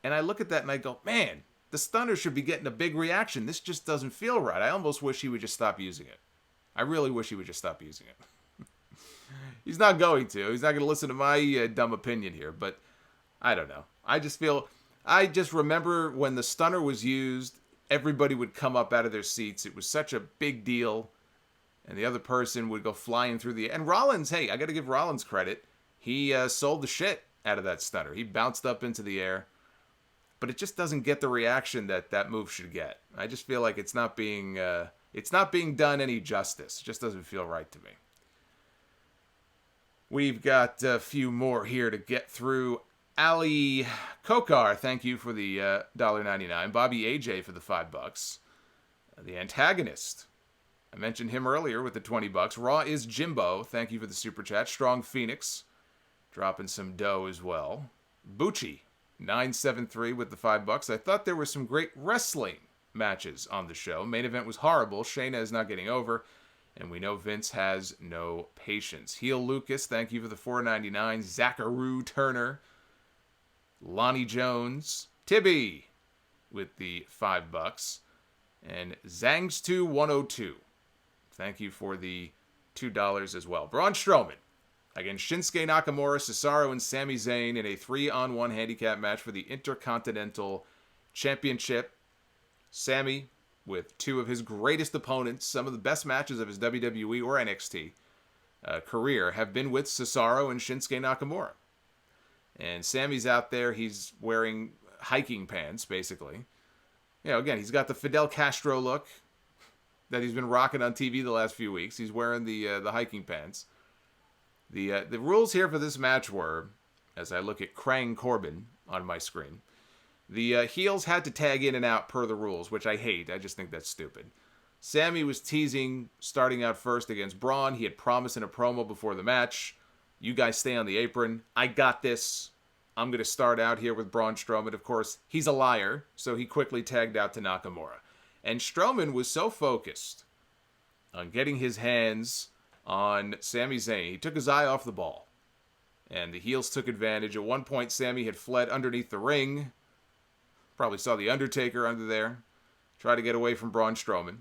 And I look at that and I go, man, the stunner should be getting a big reaction. This just doesn't feel right. I almost wish he would just stop using it. I really wish he would just stop using it. He's not going to. He's not going to listen to my dumb opinion here. But I don't know. I just remember when the stunner was used, everybody would come up out of their seats. It was such a big deal. And the other person would go flying through the air. And Rollins, hey, I got to give Rollins credit. He sold the shit out of that stunner. He bounced up into the air. But it just doesn't get the reaction that move should get. I just feel like it's not being done any justice. It just doesn't feel right to me. We've got a few more here to get through. Ali Kokar, thank you for the $1.99. Bobby AJ for the $5. The antagonist, I mentioned him earlier with the $20. Raw is Jimbo, thank you for the super chat. Strong Phoenix, dropping some dough as well. Bucci, 973 with the $5. I thought there were some great wrestling matches on the show. Main event was horrible. Shayna is not getting over. And we know Vince has no patience. Heel Lucas, thank you for the $4.99. Zacharoo Turner. Lonnie Jones. Tibby with the $5. And Zangstu 102. Thank you for the $2 as well. Braun Strowman against Shinsuke Nakamura, Cesaro, and Sami Zayn in a 3-on-1 handicap match for the Intercontinental Championship. Sami, with two of his greatest opponents, some of the best matches of his WWE or NXT career have been with Cesaro and Shinsuke Nakamura. And Sami's out there, he's wearing hiking pants, basically. You know, again, he's got the Fidel Castro look that he's been rocking on TV the last few weeks. He's wearing the hiking pants. The rules here for this match were, as I look at Krang Corbin on my screen, the heels had to tag in and out per the rules, which I hate. I just think that's stupid. Sammy was teasing starting out first against Braun. He had promised in a promo before the match, you guys stay on the apron. I got this. I'm going to start out here with Braun Strowman. Of course, he's a liar, so he quickly tagged out to Nakamura. And Strowman was so focused on getting his hands on Sami Zayn, he took his eye off the ball. And the heels took advantage. At one point, Sammy had fled underneath the ring. Probably saw the Undertaker under there. Tried to get away from Braun Strowman.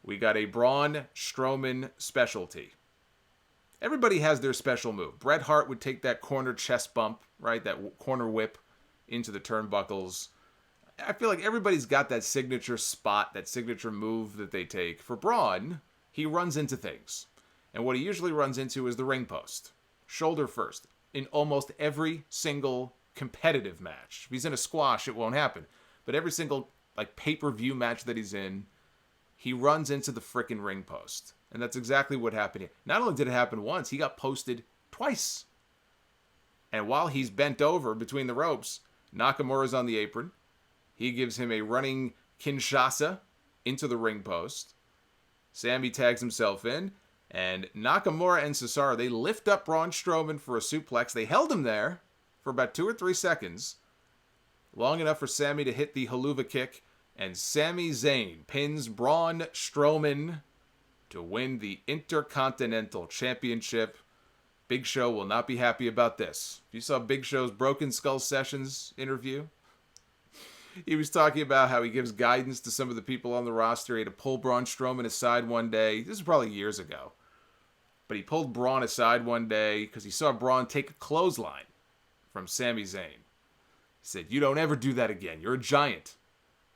We got a Braun Strowman specialty. Everybody has their special move. Bret Hart would take that corner chest bump, right? That corner whip into the turnbuckles. I feel like everybody's got that signature spot, that signature move that they take. For Braun, he runs into things. And what he usually runs into is the ring post. Shoulder first. In almost every single competitive match. If he's in a squash, it won't happen. But every single pay-per-view match that he's in, he runs into the frickin' ring post. And that's exactly what happened here. Not only did it happen once, he got posted twice. And while he's bent over between the ropes, Nakamura's on the apron. He gives him a running Kinshasa into the ring post. Sammy tags himself in. And Nakamura and Cesaro, they lift up Braun Strowman for a suplex. They held him there for about 2 or 3 seconds. Long enough for Sammy to hit the haluva kick. And Sami Zayn pins Braun Strowman to win the Intercontinental Championship. Big Show will not be happy about this. If you saw Big Show's Broken Skull Sessions interview, he was talking about how he gives guidance to some of the people on the roster. He had to pull Braun Strowman aside one day. This is probably years ago. But he pulled Braun aside one day because he saw Braun take a clothesline from Sami Zayn. He said, you don't ever do that again. You're a giant.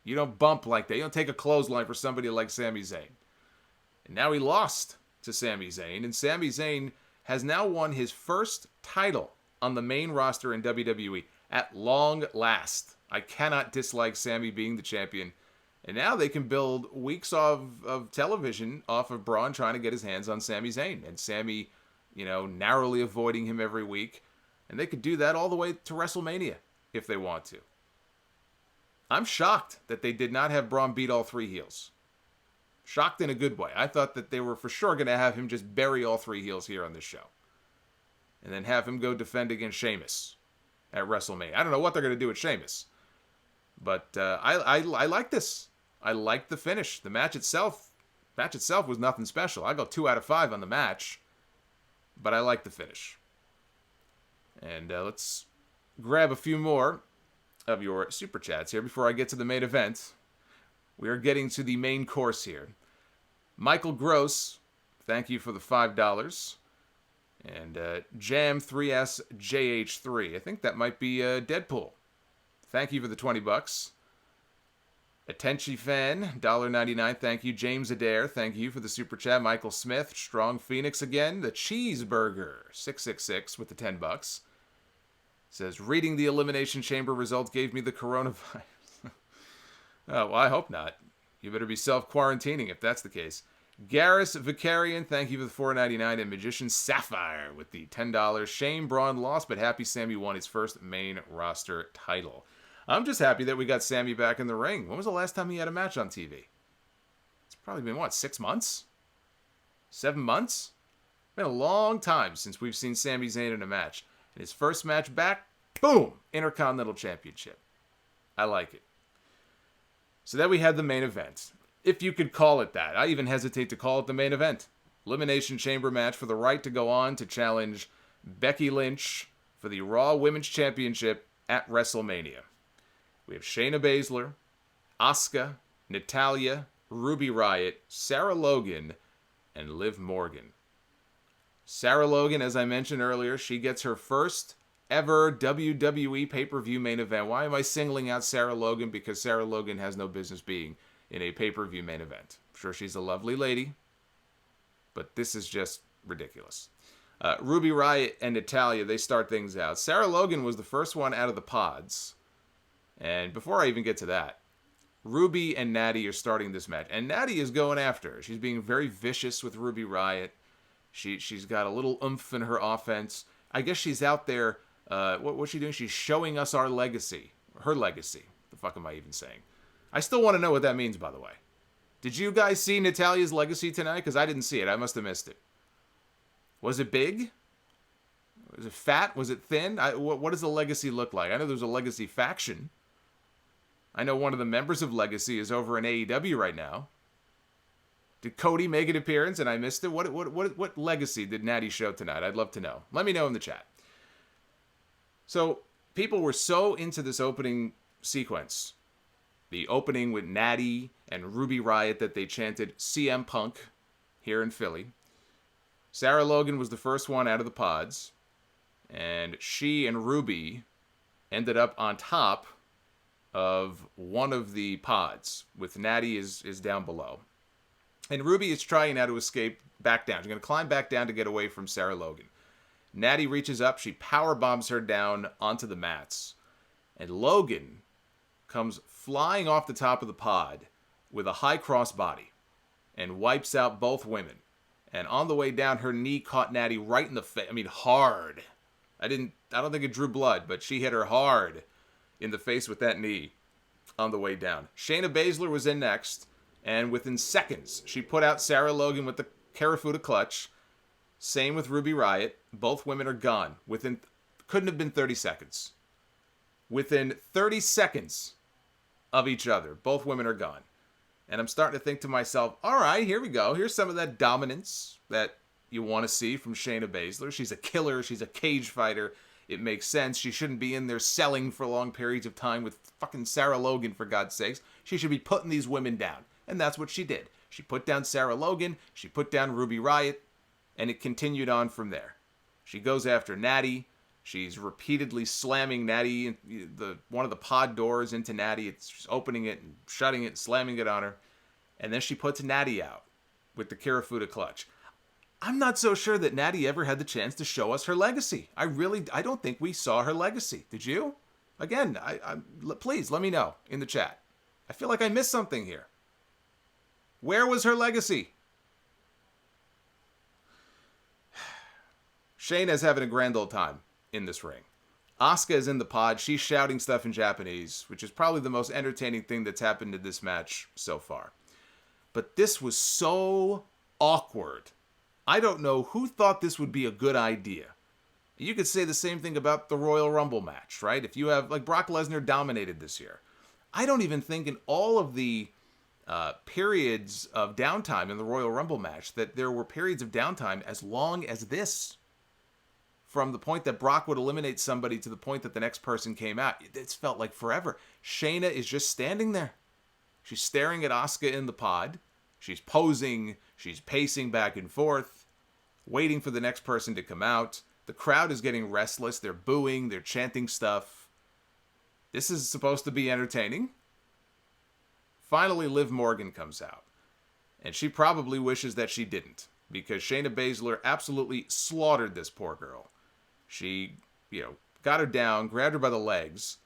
You don't bump like that. You don't take a clothesline for somebody like Sami Zayn. And now he lost to Sami Zayn. And Sami Zayn has now won his first title on the main roster in WWE at long last. I cannot dislike Sami being the champion. And now they can build weeks of television off of Braun trying to get his hands on Sami Zayn. And Sami, narrowly avoiding him every week. And they could do that all the way to WrestleMania if they want to. I'm shocked that they did not have Braun beat all 3 heels. Shocked in a good way. I thought that they were for sure going to have him just bury all 3 heels here on this show. And then have him go defend against Sheamus at WrestleMania. I don't know what they're going to do with Sheamus. But I like this. I like the finish. The match itself was nothing special. I go 2 out of 5 on the match. But I like the finish. And let's grab a few more of your super chats here before I get to the main event. We are getting to the main course here. Michael Gross, thank you for the $5. And Jam3SJH3, I think that might be Deadpool. Thank you for the $20. Attention fan, $1.99, thank you. James Adair, thank you for the super chat. Michael Smith, Strong Phoenix again. The Cheeseburger, 666 with the $10. Says, reading the Elimination Chamber results gave me the coronavirus. Oh, well, I hope not. You better be self-quarantining if that's the case. Garrus Vicarian, thank you for the $4.99. And Magician Sapphire with the $10. Shame Braun lost, but happy Sammy won his first main roster title. I'm just happy that we got Sammy back in the ring. When was the last time he had a match on TV? It's probably been, 6 months? 7 months? It's been a long time since we've seen Sami Zayn in a match. And his first match back, boom, Intercontinental Championship. I like it. So then we had the main event. If you could call it that. I even hesitate to call it the main event. Elimination Chamber match for the right to go on to challenge Becky Lynch for the Raw Women's Championship at WrestleMania. We have Shayna Baszler, Asuka, Natalya, Ruby Riott, Sarah Logan, and Liv Morgan. Sarah Logan, as I mentioned earlier, she gets her first ever WWE pay-per-view main event. Why am I singling out Sarah Logan? Because Sarah Logan has no business being in a pay-per-view main event. I'm sure she's a lovely lady, but this is just ridiculous. Ruby Riott and Natalya, they start things out. Sarah Logan was the first one out of the pods. And before I even get to that, Ruby and Natty are starting this match. And Natty is going after her. She's being very vicious with Ruby Riott. She's got a little oomph in her offense. I guess she's out there. What's she doing? She's showing us our legacy. Her legacy. The fuck am I even saying? I still want to know what that means, by the way. Did you guys see Natalya's legacy tonight? Because I didn't see it. I must have missed it. Was it big? Was it fat? Was it thin? What does the legacy look like? I know there's a legacy faction. I know one of the members of Legacy is over in AEW right now. Did Cody make an appearance and I missed it? What legacy did Natty show tonight? I'd love to know. Let me know in the chat. So, people were so into this opening sequence. The opening with Natty and Ruby Riott that they chanted CM Punk here in Philly. Sarah Logan was the first one out of the pods. And she and Ruby ended up on top of one of the pods, with Natty is down below. And Ruby is trying now to escape back down. She's going to climb back down to get away from Sarah Logan. Natty reaches up. She power bombs her down onto the mats. And Logan comes flying off the top of the pod with a high cross body and wipes out both women. And on the way down, her knee caught Natty right in the face. I mean, hard. I don't think it drew blood, but she hit her hard in the face with that knee on the way down. Shayna Baszler was in next, and within seconds, she put out Sarah Logan with the Karafuda clutch. Same with Ruby Riott. Both women are gone. Couldn't have been 30 seconds. Within 30 seconds of each other, both women are gone. And I'm starting to think to myself, all right, here we go. Here's some of that dominance that you want to see from Shayna Baszler. She's a killer. She's a cage fighter. It makes sense. She shouldn't be in there selling for long periods of time with fucking Sarah Logan, for God's sakes. She should be putting these women down. And that's what she did. She put down Sarah Logan. She put down Ruby Riott. And it continued on from there. She goes after Natty. She's repeatedly slamming Natty, one of the pod doors into Natty. She's opening it and shutting it and slamming it on her. And then she puts Natty out with the Karafuda clutch. I'm not so sure that Natty ever had the chance to show us her legacy. I don't think we saw her legacy. Did you? Again, please let me know in the chat. I feel like I missed something here. Where was her legacy? Shayna's having a grand old time in this ring. Asuka is in the pod. She's shouting stuff in Japanese, which is probably the most entertaining thing that's happened in this match so far. But this was so awkward. I don't know who thought this would be a good idea. You could say the same thing about the Royal Rumble match, right? If you have, like, Brock Lesnar dominated this year. I don't even think in all of the periods of downtime in the Royal Rumble match that there were periods of downtime as long as this. From the point that Brock would eliminate somebody to the point that the next person came out. It's felt like forever. Shayna is just standing there. She's staring at Asuka in the pod. She's posing. She's pacing back and forth, waiting for the next person to come out. The crowd is getting restless. They're booing. They're chanting stuff. This is supposed to be entertaining. Finally, Liv Morgan comes out. And she probably wishes that she didn't, because Shayna Baszler absolutely slaughtered this poor girl. She, got her down, grabbed her by the legs.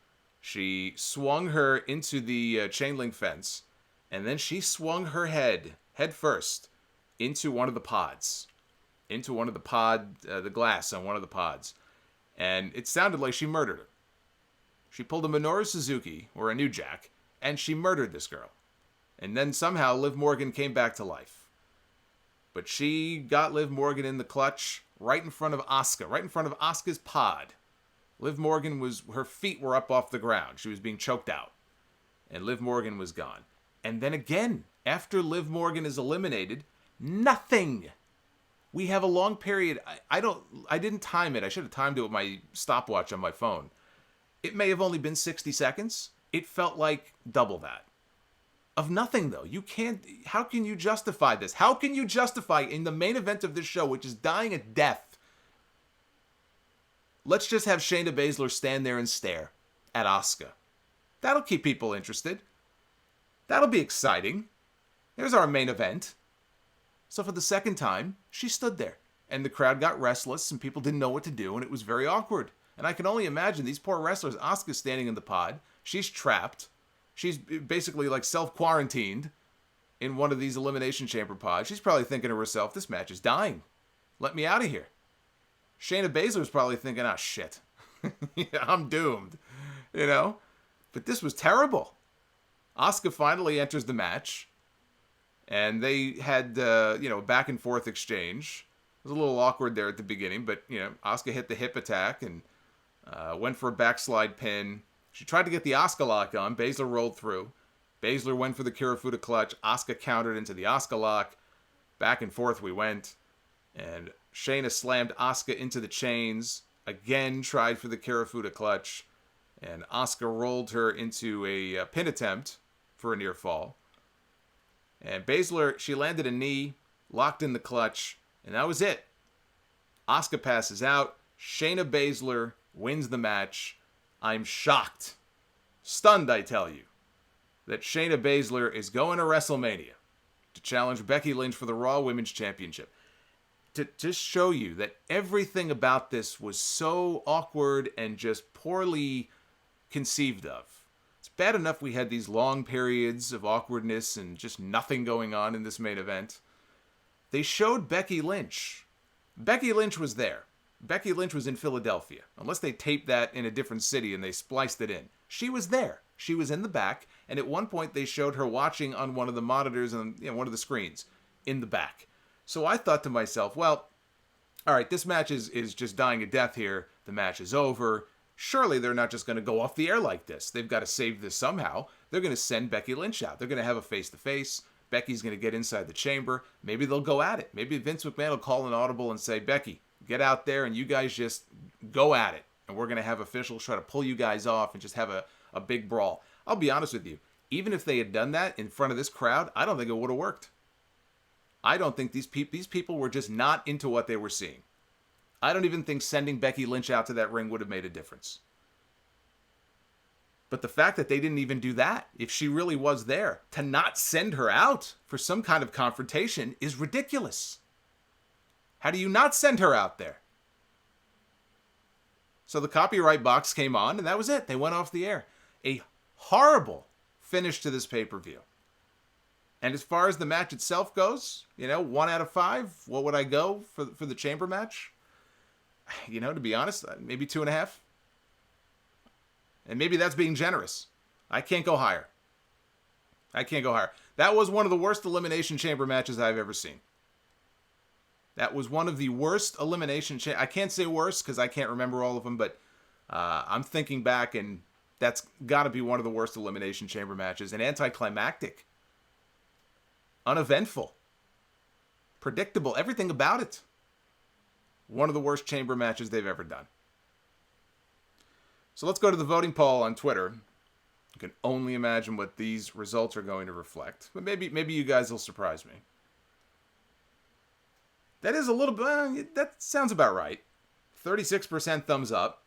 She swung her into the chain link fence, and then she swung her head first, into one of the pods. Into one of the glass on one of the pods. And it sounded like she murdered her. She pulled a Minoru Suzuki, or a New Jack, and she murdered this girl. And then somehow Liv Morgan came back to life. But she got Liv Morgan in the clutch right in front of Asuka, right in front of Asuka's pod. Liv Morgan her feet were up off the ground. She was being choked out. And Liv Morgan was gone. And then again, after Liv Morgan is eliminated, nothing. We have a long period. I didn't time it. I should have timed it with my stopwatch on my phone. It may have only been 60 seconds. It felt like double that. Of nothing, though. How can you justify this? How can you justify in the main event of this show, which is dying a death, let's just have Shayna Baszler stand there and stare at Asuka. That'll keep people interested. That'll be exciting. There's our main event. So for the second time, she stood there. And the crowd got restless and people didn't know what to do, and it was very awkward. And I can only imagine these poor wrestlers. Asuka's standing in the pod. She's trapped. She's basically like self-quarantined in one of these Elimination Chamber pods. She's probably thinking to herself, this match is dying. Let me out of here. Shayna Baszler's probably thinking, oh, shit. I'm doomed. But this was terrible. Asuka finally enters the match. And they had, a back and forth exchange. It was a little awkward there at the beginning, but, Asuka hit the hip attack and went for a backslide pin. She tried to get the Asuka lock on. Baszler rolled through. Baszler went for the Kirifuda clutch. Asuka countered into the Asuka lock. Back and forth we went. And Shayna slammed Asuka into the chains. Again, tried for the Kirifuda clutch. And Asuka rolled her into a pin attempt for a near fall. And Baszler, she landed a knee, locked in the clutch, and that was it. Asuka passes out. Shayna Baszler wins the match. I'm shocked, stunned, I tell you, that Shayna Baszler is going to WrestleMania to challenge Becky Lynch for the Raw Women's Championship. To just show you that everything about this was so awkward and just poorly conceived of. It's bad enough we had these long periods of awkwardness and just nothing going on in this main event. They showed Becky Lynch. Becky Lynch was there. Becky Lynch was in Philadelphia. Unless they taped that in a different city and they spliced it in. She was there. She was in the back. And at one point they showed her watching on one of the monitors on one of the screens in the back. So I thought to myself, well, all right, this match is just dying a death here. The match is over. Surely they're not just going to go off the air like this. They've got to save this somehow. They're going to send Becky Lynch out. They're going to have a face-to-face. Becky's going to get inside the chamber. Maybe they'll go at it. Maybe Vince McMahon will call an audible and say, Becky, get out there and you guys just go at it. And we're going to have officials try to pull you guys off and just have a big brawl. I'll be honest with you. Even if they had done that in front of this crowd, I don't think it would have worked. I don't think these people were just not into what they were seeing. I don't even think sending Becky Lynch out to that ring would have made a difference. But the fact that they didn't even do that, if she really was there, to not send her out for some kind of confrontation is ridiculous. How do you not send her out there? So the copyright box came on, and that was it. They went off the air. A horrible finish to this pay-per-view. And as far as the match itself goes, 1 out of 5, what would I go for the chamber match? To be honest, maybe 2.5. And maybe that's being generous. I can't go higher. That was one of the worst Elimination Chamber matches I've ever seen. That was one of the worst Elimination Chamber... I can't say worse because I can't remember all of them, but I'm thinking back and that's got to be one of the worst Elimination Chamber matches. And anticlimactic. Uneventful. Predictable. Everything about it. One of the worst chamber matches they've ever done. So let's go to the voting poll on Twitter. You can only imagine what these results are going to reflect. But maybe you guys will surprise me. That is a little bit... that sounds about right. 36% thumbs up.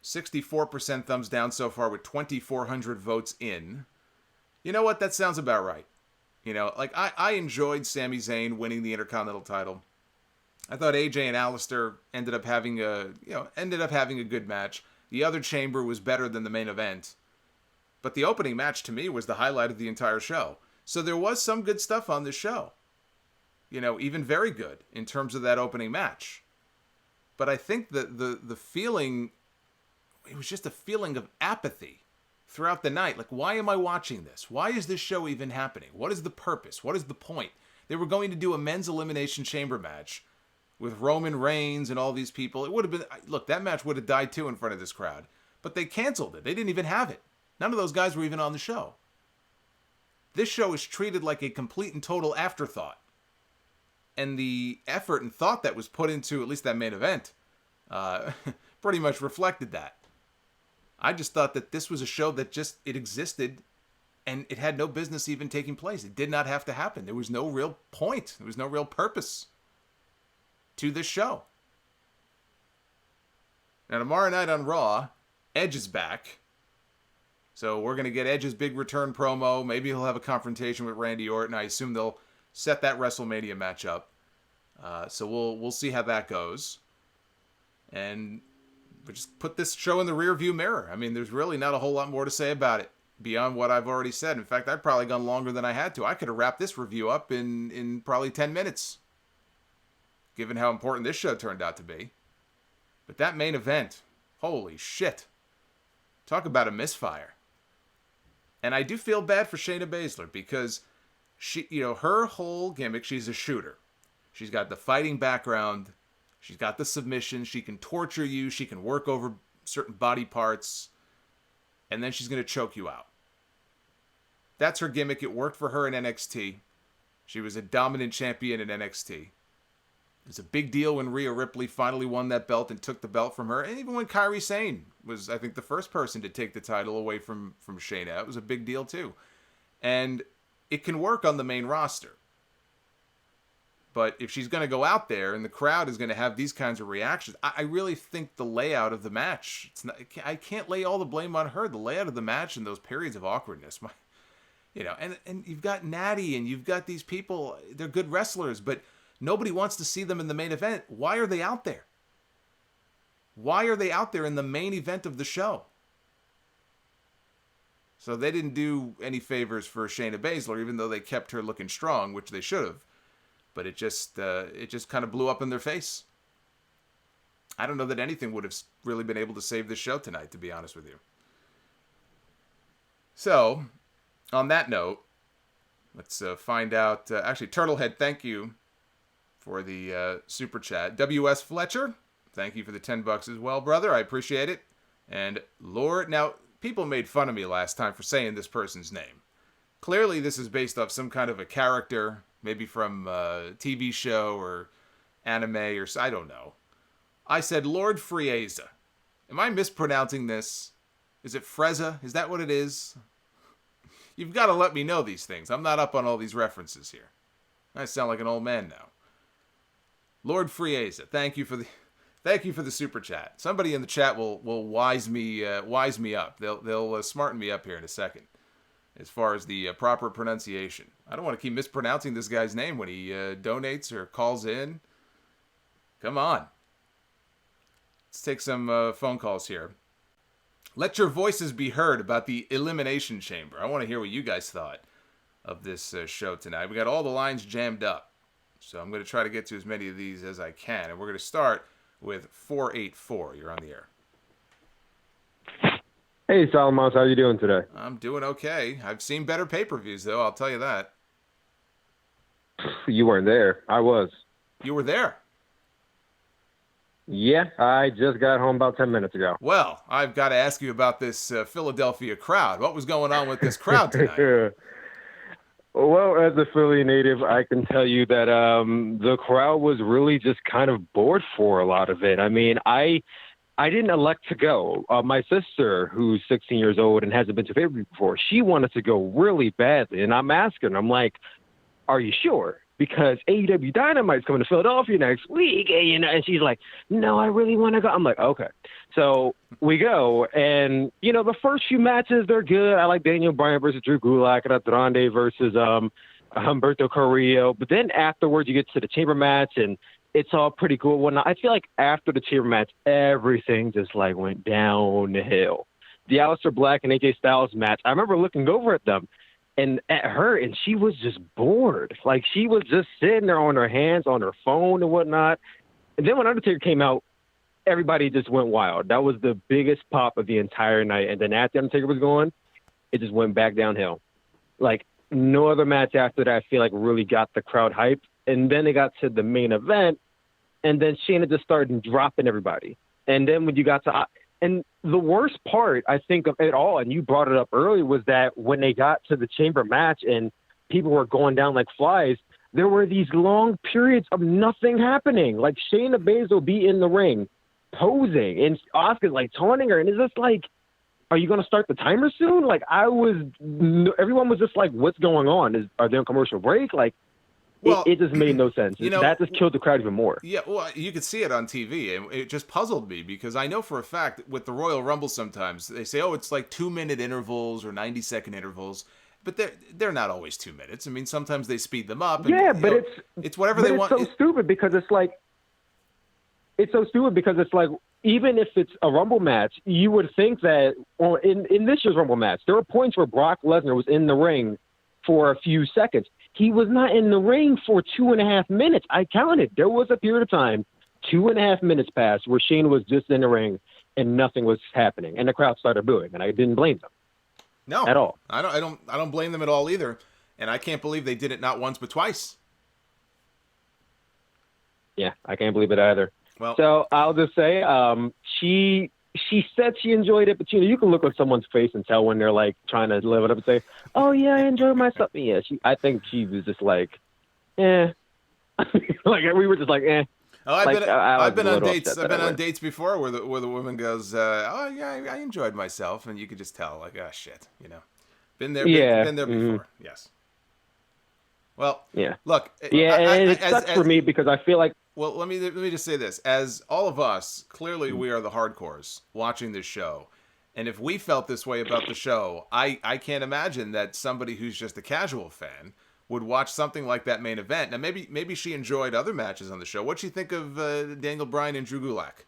64% thumbs down so far with 2,400 votes in. You know what? That sounds about right. I enjoyed Sami Zayn winning the Intercontinental title. I thought AJ and Aleister ended up having a good match. The other chamber was better than the main event. But the opening match to me was the highlight of the entire show. So there was some good stuff on this show. Even very good in terms of that opening match. But I think that the feeling, it was just a feeling of apathy throughout the night. Like, why am I watching this? Why is this show even happening? What is the purpose? What is the point? They were going to do a men's Elimination Chamber match with Roman Reigns and all these people. It would have been... Look, that match would have died too in front of this crowd. But they canceled it. They didn't even have it. None of those guys were even on the show. This show is treated like a complete and total afterthought. And the effort and thought that was put into at least that main event pretty much reflected that. I just thought that this was a show that it existed and it had no business even taking place. It did not have to happen. There was no real point. There was no real purpose to this show. Now, tomorrow night on Raw, Edge is back. So we're going to get Edge's big return promo. Maybe he'll have a confrontation with Randy Orton. I assume they'll set that WrestleMania match up. So we'll see how that goes. And we just put this show in the rearview mirror. I mean, there's really not a whole lot more to say about it beyond what I've already said. In fact, I've probably gone longer than I had to. I could have wrapped this review up in probably 10 minutes, given how important this show turned out to be. But that main event, holy shit. Talk about a misfire. And I do feel bad for Shayna Baszler because her whole gimmick, she's a shooter. She's got the fighting background. She's got the submission. She can torture you. She can work over certain body parts. And then she's going to choke you out. That's her gimmick. It worked for her in NXT. She was a dominant champion in NXT. It was a big deal when Rhea Ripley finally won that belt and took the belt from her. And even when Kairi Sane was, I think, the first person to take the title away from Shayna. It was a big deal, too. And it can work on the main roster. But if she's going to go out there and the crowd is going to have these kinds of reactions, I really think the layout of the match, I can't lay all the blame on her. The layout of the match and those periods of awkwardness, and you've got Natty and you've got these people, they're good wrestlers, but nobody wants to see them in the main event. Why are they out there? Why are they out there in the main event of the show? So they didn't do any favors for Shayna Baszler, even though they kept her looking strong, which they should have. But it just kind of blew up in their face. I don't know that anything would have really been able to save this show tonight, to be honest with you. So, on that note, let's find out. Actually, Turtlehead, thank you for the super chat. W.S. Fletcher, thank you for the $10 as well, brother. I appreciate it. And Lord, now, people made fun of me last time for saying this person's name. Clearly, this is based off some kind of a character, maybe from a TV show or anime or I don't know. I said Lord Frieza. Am I mispronouncing this? Is it Freza? Is that what it is? You've got to let me know these things. I'm not up on all these references here. I sound like an old man now. Lord Frieza, thank you for the super chat. Somebody in the chat will wise me up. They'll smarten me up here in a second. As far as the proper pronunciation. I don't want to keep mispronouncing this guy's name when he donates or calls in. Come on. Let's take some phone calls here. Let your voices be heard about the Elimination Chamber. I want to hear what you guys thought of this show tonight. We got all the lines jammed up. So I'm going to try to get to as many of these as I can. And we're going to start with 484. You're on the air. Hey, Solomonster, how you doing today? I'm doing okay. I've seen better pay-per-views, though. I'll tell you that. You weren't there. I was. You were there? Yeah, I just got home about 10 minutes ago. Well, I've got to ask you about this Philadelphia crowd. What was going on with this crowd tonight? Well, as a Philly native, I can tell you that the crowd was really just kind of bored for a lot of it. I mean, I didn't elect to go. My sister, who's 16 years old and hasn't been to pay-per-view before, she wanted to go really badly. And I'm asking her, I'm like, are you sure? Because AEW Dynamite's coming to Philadelphia next week. And she's like, no, I really want to go. I'm like, okay. So we go. And, the first few matches, they're good. I like Daniel Bryan versus Drew Gulak and Andrade versus Humberto Carrillo. But then afterwards, you get to the chamber match, and it's all pretty cool. Well, I feel like after the chamber match, everything just went downhill. The Aleister Black and AJ Styles match, I remember looking over at them and at her, and she was just bored. She was just sitting there on her hands, on her phone and whatnot. And then when Undertaker came out, everybody just went wild. That was the biggest pop of the entire night. And then after Undertaker was gone, it just went back downhill. No other match after that I feel like really got the crowd hyped. And then they got to the main event, and then Shayna just started dropping everybody. And then when you got to and the worst part, I think, of it all, and you brought it up earlier, was that when they got to the chamber match and people were going down like flies, there were these long periods of nothing happening. Shayna Baszler will be in the ring, posing, and Asuka's taunting her, and it's just are you going to start the timer soon? Everyone was just what's going on? Are they on commercial break? Well, it just made no sense. That just killed the crowd even more. Yeah, well, you could see it on TV, and it just puzzled me because I know for a fact with the Royal Rumble sometimes they say, oh, it's 2-minute intervals or 90-second intervals, but they're not always 2 minutes. I mean, sometimes they speed them up. And, yeah, but it's whatever they want. It's so stupid because even if it's a Rumble match, you would think that in this year's Rumble match, there were points where Brock Lesnar was in the ring for a few seconds. He was not in the ring for 2.5 minutes. I counted. There was a period of time, 2.5 minutes passed, where Shane was just in the ring and nothing was happening, and the crowd started booing, and I didn't blame them. No, at all. I don't blame them at all either. And I can't believe they did it not once but twice. Yeah, I can't believe it either. Well, so I'll just say, she said she enjoyed it, but you can look on someone's face and tell when they're like trying to live it up and say, "Oh yeah, I enjoyed myself." Yeah, I think she was just like, eh. Like we were just like, eh. Oh, I've been on dates. I've been on went. dates before where the woman goes, "Oh yeah, I enjoyed myself," and you could just tell, like, "Oh shit," Been there, been there before. Yes. Well, yeah. Look, yeah, and it sucks for me because I feel like. Well, let me just say this: as all of us, clearly we are the hardcores watching this show, and if we felt this way about the show, I can't imagine that somebody who's just a casual fan would watch something like that main event. Now, maybe she enjoyed other matches on the show. What'd she think of Daniel Bryan and Drew Gulak?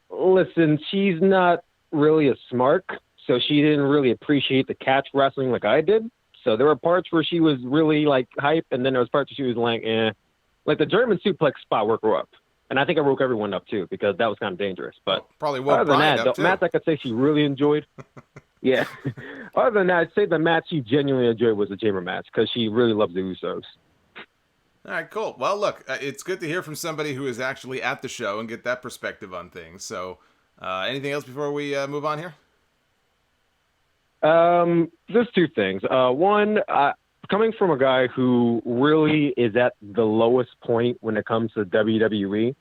Listen, she's not really a smart, so she didn't really appreciate the catch wrestling like I did. So there were parts where she was really like hype, and then there was parts where she was like, eh. Like the German suplex spot woke her up. And I think I woke everyone up too, because that was kind of dangerous. But probably woke Bryan up too. The match I could say she really enjoyed. Yeah. Other than that, I'd say the match she genuinely enjoyed was the Chamber match, because she really loves the Usos. All right, cool. Well, look, it's good to hear from somebody who is actually at the show and get that perspective on things. So, anything else before we move on here? There's two things. One, coming from a guy who really is at the lowest point when it comes to WWE,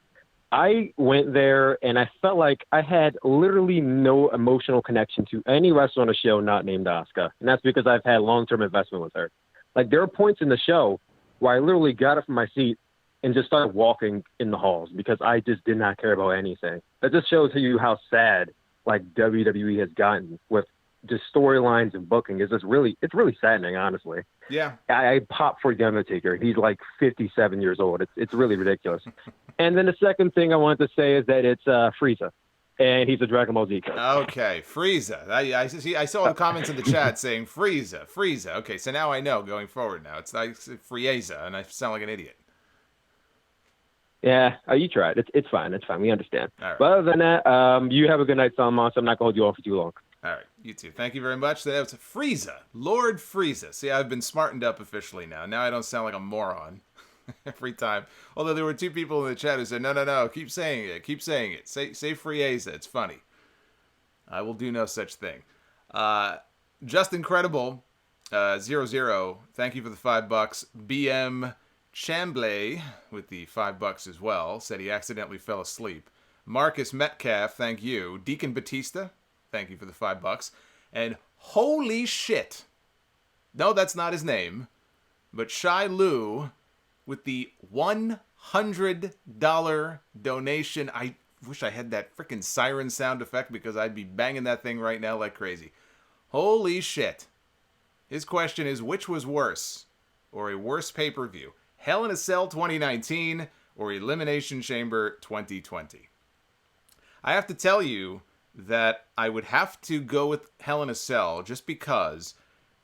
I went there and I felt like I had literally no emotional connection to any wrestler on the show not named Asuka. And that's because I've had long-term investment with her. Like, there are points in the show where I literally got up from my seat and just started walking in the halls because I just did not care about anything. That just shows you how sad, like, WWE has gotten with just storylines and booking. It's really saddening, honestly. Yeah. I pop for the Undertaker. He's like 57 years old. It's really ridiculous. And then the second thing I wanted to say is that it's Frieza, and he's a Dragon Ball Z character. Okay, Frieza. I saw the comments in the chat saying Frieza. Okay, so now I know going forward now. It's like Frieza, and I sound like an idiot. Yeah, you tried. It's fine. It's fine. We understand. All right. But other than that, you have a good night, Solomonster. I'm not going to hold you on for too long. All right, you too. Thank you very much. That was Frieza, Lord Frieza. See, I've been smartened up officially now. Now I don't sound like a moron every time. Although there were two people in the chat who said, no, keep saying it. Say Frieza. It's funny. I will do no such thing. Just Incredible, 00. Thank you for the $5. BM Chamblay with the $5 as well. Said he accidentally fell asleep. Marcus Metcalf, thank you. Deacon Batista, thank you for the $5. And holy shit. No, that's not his name. But Shai Lu with the $100 donation. I wish I had that freaking siren sound effect because I'd be banging that thing right now like crazy. Holy shit. His question is, which was worse? Or a worse pay-per-view? Hell in a Cell 2019 or Elimination Chamber 2020? I have to tell you that I would have to go with Hell in a Cell just because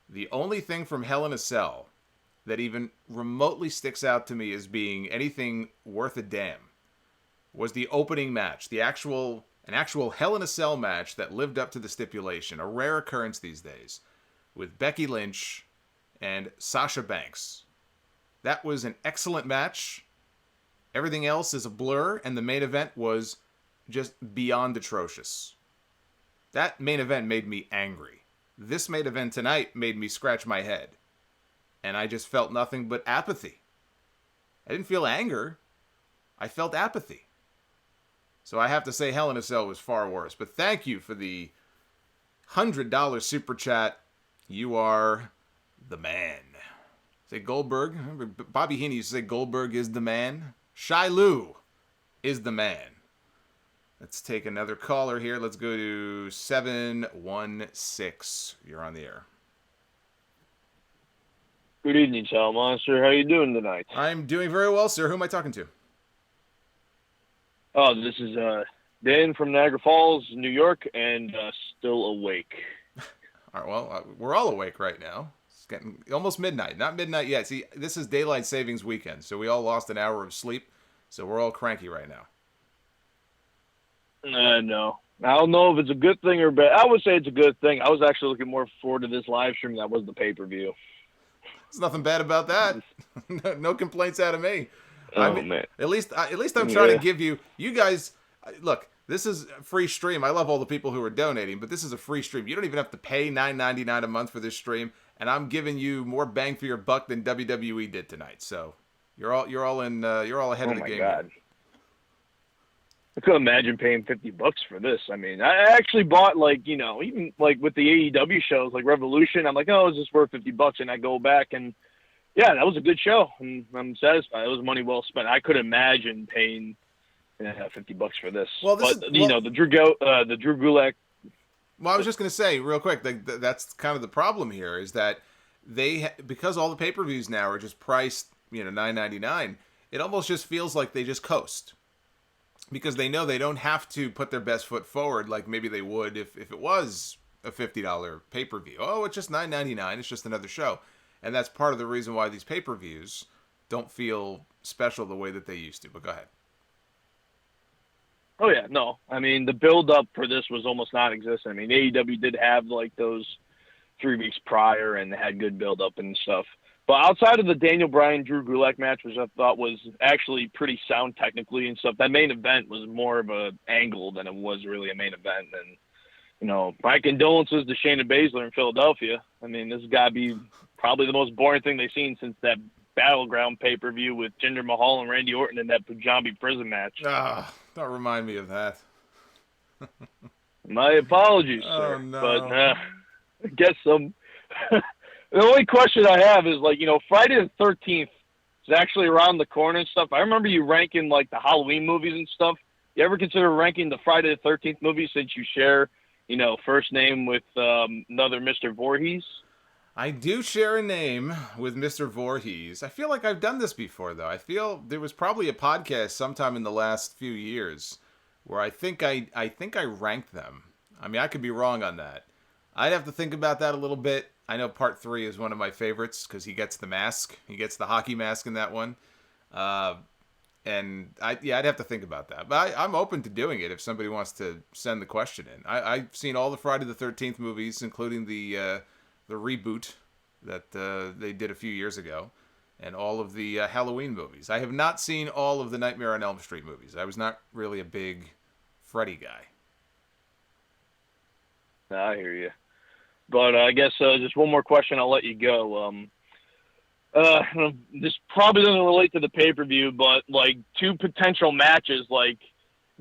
the only thing from Hell in a Cell that even remotely sticks out to me as being anything worth a damn was the opening match, an actual Hell in a Cell match that lived up to the stipulation, a rare occurrence these days, with Becky Lynch and Sasha Banks. That was an excellent match. Everything else is a blur, and the main event was just beyond atrocious. That main event made me angry. This main event tonight made me scratch my head. And I just felt nothing but apathy. I didn't feel anger. I felt apathy. So I have to say Hell in a Cell was far worse. But thank you for the $100 super chat. You are the man. Say Goldberg. Remember, Bobby Heenan used to say Goldberg is the man. Shai Lu is the man. Let's take another caller here. Let's go to 716. You're on the air. Good evening, Solomonster. How you doing tonight? I'm doing very well, sir. Who am I talking to? Oh, this is Dan from Niagara Falls, New York, and still awake. All right, well, we're all awake right now. It's getting almost midnight. Not midnight yet. See, this is daylight savings weekend, so we all lost an hour of sleep, so we're all cranky right now. No. I don't know if it's a good thing or bad. I would say it's a good thing. I was actually looking more forward to this live stream that was the pay-per-view. There's nothing bad about that. No complaints out of me. Oh, man. At least I'm trying to give you guys. Look, this is a free stream. I love all the people who are donating, but this is a free stream. You don't even have to pay $9.99 a month for this stream, and I'm giving you more bang for your buck than WWE did tonight. So you're all ahead of the game. God. I couldn't imagine paying $50 for this. I mean, I actually bought, like, you know, even like with the AEW shows, like Revolution, I'm like, oh, is this worth $50? And I go back and, yeah, that was a good show, and I'm satisfied. It was money well spent. I could imagine paying $50 for this. Well, the Drew Gulak. Well, I was just going to say real quick, that's kind of the problem here is that because all the pay-per-views now are just priced, you know, $9.99. It almost just feels like they just coast. Because they know they don't have to put their best foot forward like maybe they would if it was a $50 pay-per-view. Oh, it's just $9.99. It's just another show. And that's part of the reason why these pay-per-views don't feel special the way that they used to. But go ahead. Oh, yeah, no. I mean, the build-up for this was almost non-existent. I mean, AEW did have, like, those 3 weeks prior, and they had good build-up and stuff. But outside of the Daniel Bryan Drew Gulak match, which I thought was actually pretty sound technically and stuff, that main event was more of an angle than it was really a main event. And, you know, my condolences to Shayna Baszler in Philadelphia. I mean, this has got to be probably the most boring thing they've seen since that Battleground pay-per-view with Jinder Mahal and Randy Orton in that Punjabi prison match. Don't remind me of that. My apologies, sir. Oh, no. But I guess some... The only question I have is, like, you know, Friday the 13th is actually around the corner and stuff. I remember you ranking, like, the Halloween movies and stuff. You ever consider ranking the Friday the 13th movies since you share, you know, first name with another Mr. Voorhees? I do share a name with Mr. Voorhees. I feel like I've done this before, though. I feel there was probably a podcast sometime in the last few years where I think I ranked them. I mean, I could be wrong on that. I'd have to think about that a little bit. I know part 3 is one of my favorites because he gets the mask. He gets the hockey mask in that one. And I'd have to think about that. But I'm open to doing it if somebody wants to send the question in. I've seen all the Friday the 13th movies, including the reboot that they did a few years ago, and all of the Halloween movies. I have not seen all of the Nightmare on Elm Street movies. I was not really a big Freddy guy. I hear you. But I guess just one more question, I'll let you go. This probably doesn't relate to the pay-per-view, but, like, 2 potential matches, like,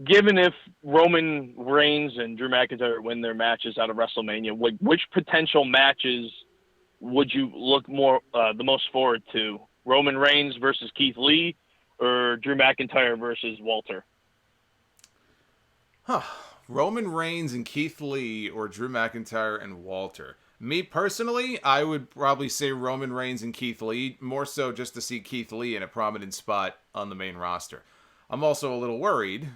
given if Roman Reigns and Drew McIntyre win their matches out of WrestleMania, which potential matches would you look the most forward to? Roman Reigns versus Keith Lee or Drew McIntyre versus Walter? Roman Reigns and Keith Lee or Drew McIntyre and Walter. Me personally, I would probably say Roman Reigns and Keith Lee, more so just to see Keith Lee in a prominent spot on the main roster. I'm also a little worried,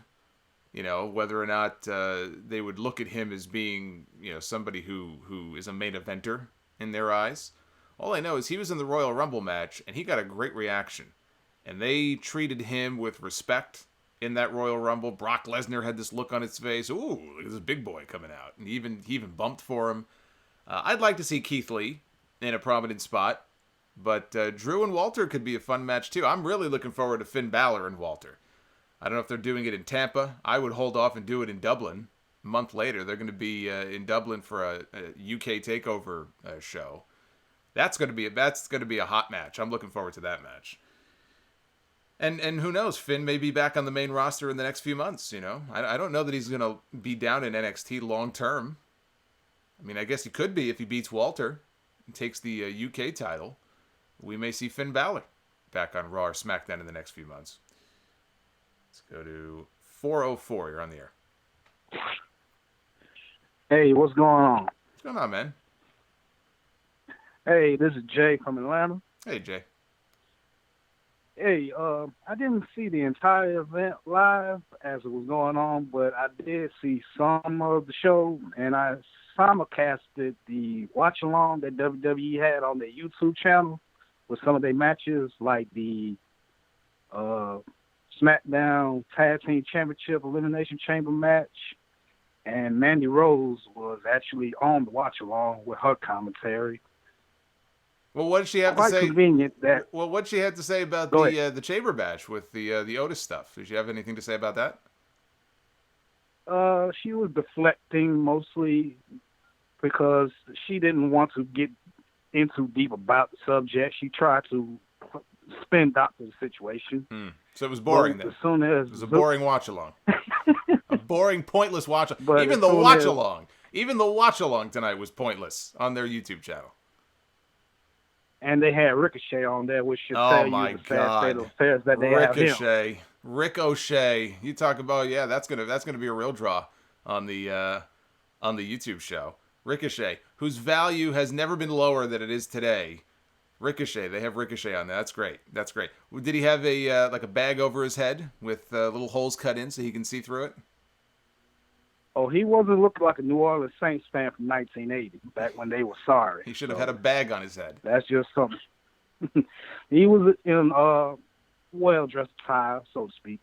you know, whether or not they would look at him as being, you know, somebody who is a main eventer in their eyes. All I know is he was in the Royal Rumble match, and he got a great reaction. And they treated him with respect in that Royal Rumble. Brock Lesnar had this look on his face. Ooh, look at this big boy coming out. And he even bumped for him. I'd like to see Keith Lee in a prominent spot. But Drew and Walter could be a fun match, too. I'm really looking forward to Finn Balor and Walter. I don't know if they're doing it in Tampa. I would hold off and do it in Dublin. A month later, they're going to be in Dublin for a UK takeover show. That's going to be a hot match. I'm looking forward to that match. And who knows? Finn may be back on the main roster in the next few months. You know, I don't know that he's going to be down in NXT long term. I mean, I guess he could be if he beats Walter and takes the UK title. We may see Finn Balor back on Raw or SmackDown in the next few months. Let's go to 404. You're on the air. Hey, what's going on? What's going on, man? Hey, this is Jay from Atlanta. Hey, Jay. Hey, I didn't see the entire event live as it was going on, but I did see some of the show, and I simulcasted the watch-along that WWE had on their YouTube channel with some of their matches, like the Smackdown Tag Team Championship Elimination Chamber match And Mandy Rose was actually on the watch along with her commentary. Well, what did she have to Quite say? convenient that. Well, what she had to say about Go ahead. the chamber match with the Otis stuff? Did she have anything to say about that? She was deflecting mostly because she didn't want to get in too deep about the subject. She tried to spin doctor the situation. So it was boring then. As soon as it was a boring watch along. A boring, pointless watch. But even the watch along tonight was pointless on their YouTube channel. And they had Ricochet on there, which should tell you the sad state of affairs that they have him. Rick O'Shea. You talk about that's gonna be a real draw on the YouTube show. Ricochet, whose value has never been lower than it is today. Ricochet, they have Ricochet on there. That's great. That's great. Did he have a like a bag over his head with little holes cut in so he can see through it? Oh, he wasn't looking like a New Orleans Saints fan from 1980, back when they were sorry. He should have had a bag on his head. That's just something. He was in well-dressed attire, so to speak.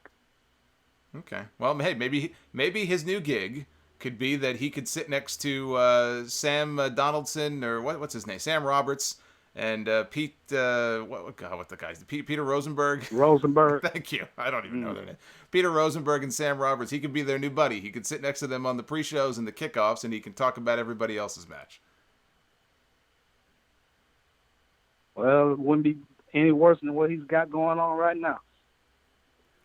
Okay. Well, hey, maybe his new gig could be that he could sit next to Sam Donaldson, or what's his name? Sam Roberts, and Pete, what the guys? Peter Rosenberg? Rosenberg. Thank you. I don't even know their name. Peter Rosenberg and Sam Roberts. He could be their new buddy. He could sit next to them on the pre-shows and the kickoffs, and he can talk about everybody else's match. Well, it wouldn't be any worse than what he's got going on right now.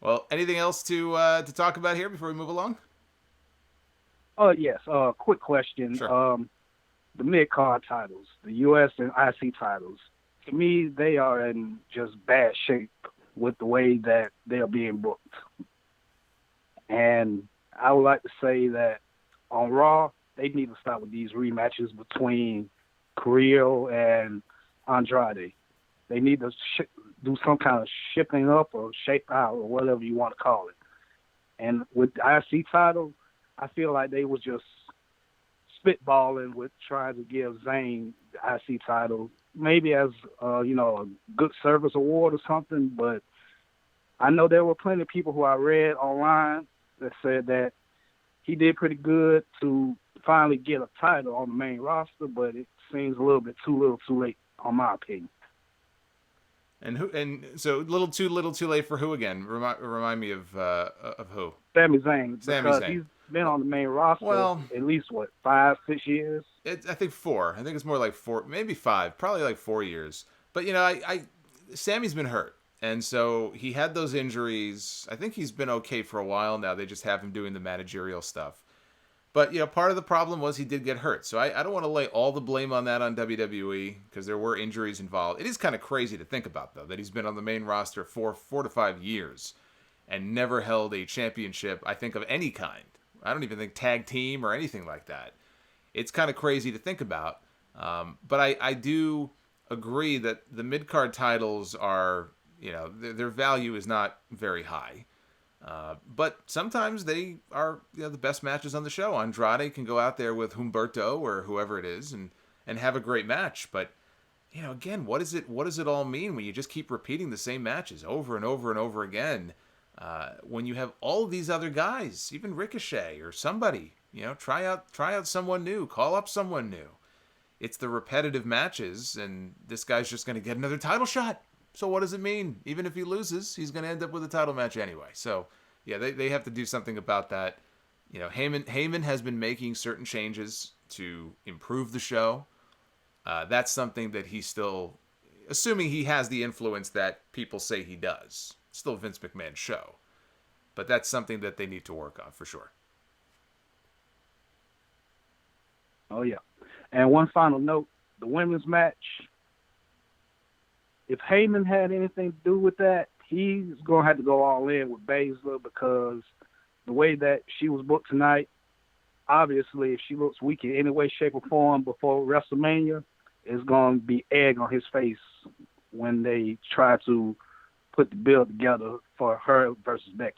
Well, anything else to talk about here before we move along? Yes. Quick question. Sure. The mid-card titles, the U.S. and IC titles, to me, they are in just bad shape with the way that they are being booked. And I would like to say that on Raw, they need to start with these rematches between Carrillo and Andrade. They need to do some kind of shipping up or shape out or whatever you want to call it. And with the IC title, I feel like they was just spitballing with trying to give Zayn the IC title, maybe as a good service award or something. But I know there were plenty of people who I read online that said that he did pretty good to finally get a title on the main roster, but it seems a little bit too late, on my opinion. And so little too late for who again? Remind me of who? Sami Zayn. Sami Zayn. He's been on the main roster at least 5-6 years. I think 4. I think it's more like 4, maybe 5, probably like 4 years. But Sammy's been hurt, and so he had those injuries. I think he's been okay for a while now. They just have him doing the managerial stuff. But part of the problem was he did get hurt. So I don't want to lay all the blame on that on WWE because there were injuries involved. It is kind of crazy to think about, though, that he's been on the main roster for 4 to 5 years and never held a championship, I think, of any kind. I don't even think tag team or anything like that. It's kind of crazy to think about. But I do agree that the mid-card titles are, their value is not very high. But sometimes they are the best matches on the show. Andrade can go out there with Humberto or whoever it is and have a great match. But, again, what does it all mean when you just keep repeating the same matches over and over and over again? When you have all of these other guys, even Ricochet or somebody, try out someone new, call up someone new. It's the repetitive matches, and this guy's just going to get another title shot. So what does it mean? Even if he loses, he's going to end up with a title match anyway. So, yeah, they have to do something about that. Heyman has been making certain changes to improve the show. That's something that he's still, assuming he has the influence that people say he does. It's still Vince McMahon's show. But that's something that they need to work on for sure. Oh, yeah. And one final note, the women's match, if Heyman had anything to do with that, he's going to have to go all in with Baszler because the way that she was booked tonight, obviously, if she looks weak in any way, shape, or form before WrestleMania, it's going to be egg on his face when they try to put the bill together for her versus Becky.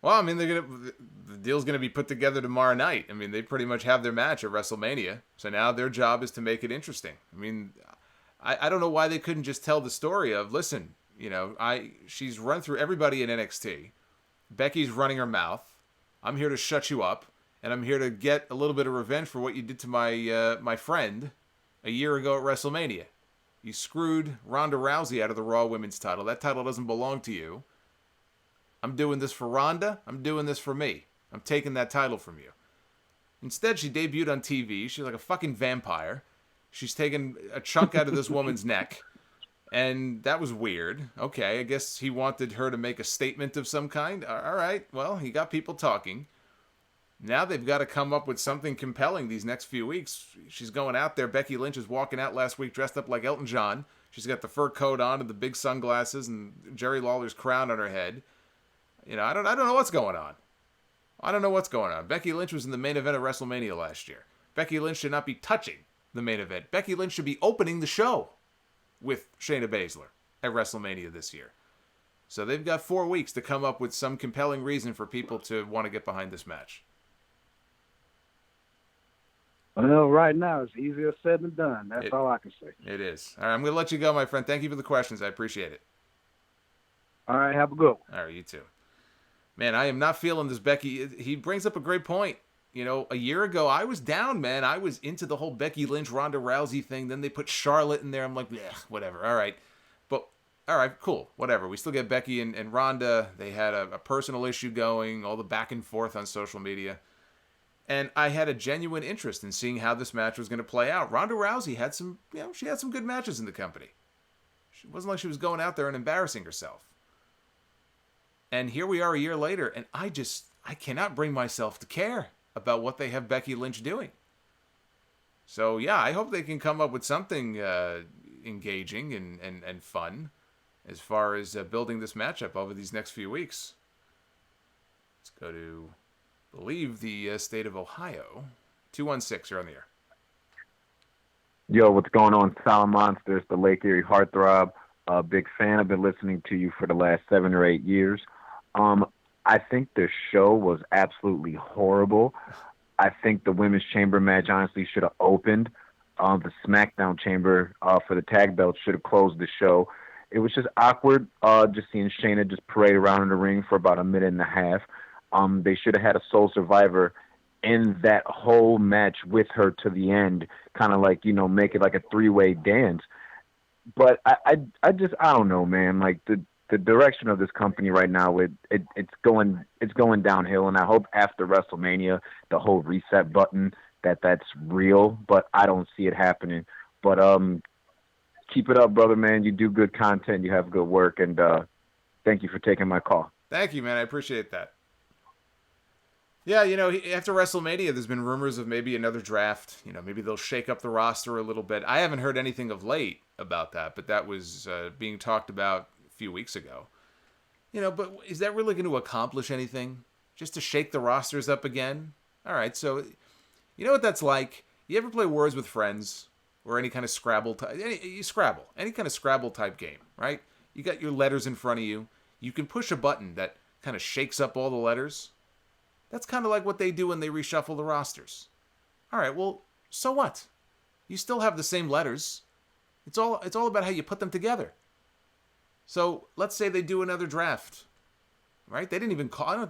Well, I mean, the deal's going to be put together tomorrow night. I mean, they pretty much have their match at WrestleMania, so now their job is to make it interesting. I mean, I don't know why they couldn't just tell the story of, listen, she's run through everybody in NXT. Becky's running her mouth. I'm here to shut you up, and I'm here to get a little bit of revenge for what you did to my friend a year ago at WrestleMania. You screwed Ronda Rousey out of the Raw Women's title. That title doesn't belong to you. I'm doing this for Ronda. I'm doing this for me. I'm taking that title from you. Instead, she debuted on TV. She's like a fucking vampire. She's taken a chunk out of this woman's neck. And that was weird. Okay, I guess he wanted her to make a statement of some kind. All right, well, he got people talking. Now they've got to come up with something compelling these next few weeks. She's going out there. Becky Lynch is walking out last week dressed up like Elton John. She's got the fur coat on and the big sunglasses and Jerry Lawler's crown on her head. You know, I don't know what's going on. I don't know what's going on. Becky Lynch was in the main event of WrestleMania last year. Becky Lynch should not be touching the main event. Becky Lynch should be opening the show with Shayna Baszler at WrestleMania this year. So they've got 4 weeks to come up with some compelling reason for people to want to get behind this match. Well, right now it's easier said than done. That's all I can say. It is. All right, I'm going to let you go, my friend. Thank you for the questions. I appreciate it. All right, have a good one. All right, you too. Man, I am not feeling this Becky. He brings up a great point. You know, a year ago, I was down, man. I was into the whole Becky Lynch, Ronda Rousey thing. Then they put Charlotte in there. I'm like, yeah, whatever. All right. But, all right, cool. Whatever. We still get Becky and Ronda. They had a personal issue going, all the back and forth on social media. And I had a genuine interest in seeing how this match was going to play out. Ronda Rousey had some, she had some good matches in the company. It wasn't like she was going out there and embarrassing herself. And here we are a year later, and I cannot bring myself to care about what they have Becky Lynch doing. So, yeah, I hope they can come up with something engaging and fun as far as building this matchup over these next few weeks. Let's go to, I believe, the state of Ohio. 216, you're on the air. Yo, what's going on, Solomonster? It's the Lake Erie Heartthrob. Big fan. I've been listening to you for the last 7 or 8 years. I think the show was absolutely horrible. I think the Women's Chamber match honestly should have opened. The Smackdown Chamber for the tag belt should have closed the show. It was just awkward just seeing Shayna just parade around in the ring for about a minute and a half. They should have had a sole survivor in that whole match with her to the end, kind of like, make it like a three-way dance. But I don't know, man. Like the direction of this company right now, it's going downhill. And I hope after WrestleMania, the whole reset button, that's real. But I don't see it happening. But keep it up, brother, man. You do good content. You have good work, and thank you for taking my call. Thank you, man. I appreciate that. Yeah, after WrestleMania, there's been rumors of maybe another draft. Maybe they'll shake up the roster a little bit. I haven't heard anything of late about that, but that was being talked about a few weeks ago. But is that really going to accomplish anything? Just to shake the rosters up again? All right, so you know what that's like? You ever play Words with Friends or any kind of Scrabble any kind of Scrabble type game, right? You got your letters in front of you. You can push a button that kind of shakes up all the letters. That's kind of like what they do when they reshuffle the rosters. All right, well, so what? You still have the same letters. It's all about how you put them together. So let's say they do another draft, right? I don't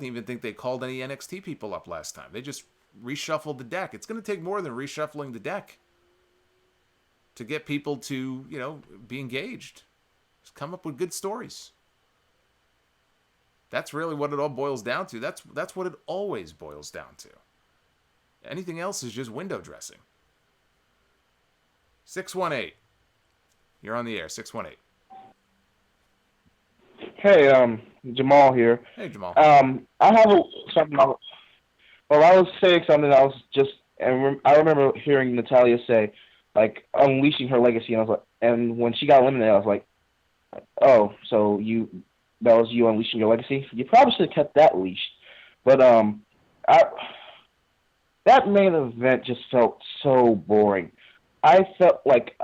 even think they called any NXT people up last time. They just reshuffled the deck. It's going to take more than reshuffling the deck to get people to, be engaged. Just come up with good stories. That's really what it all boils down to. That's what it always boils down to. Anything else is just window dressing. 618. You're on the air. 618. Hey, Jamal here. Hey, Jamal. I have something. I was saying something. I remember hearing Natalya say, like, unleashing her legacy, and when she got eliminated, I was like, oh, so that was you unleashing your legacy? You probably should have kept that leash. But that main event just felt so boring. I felt like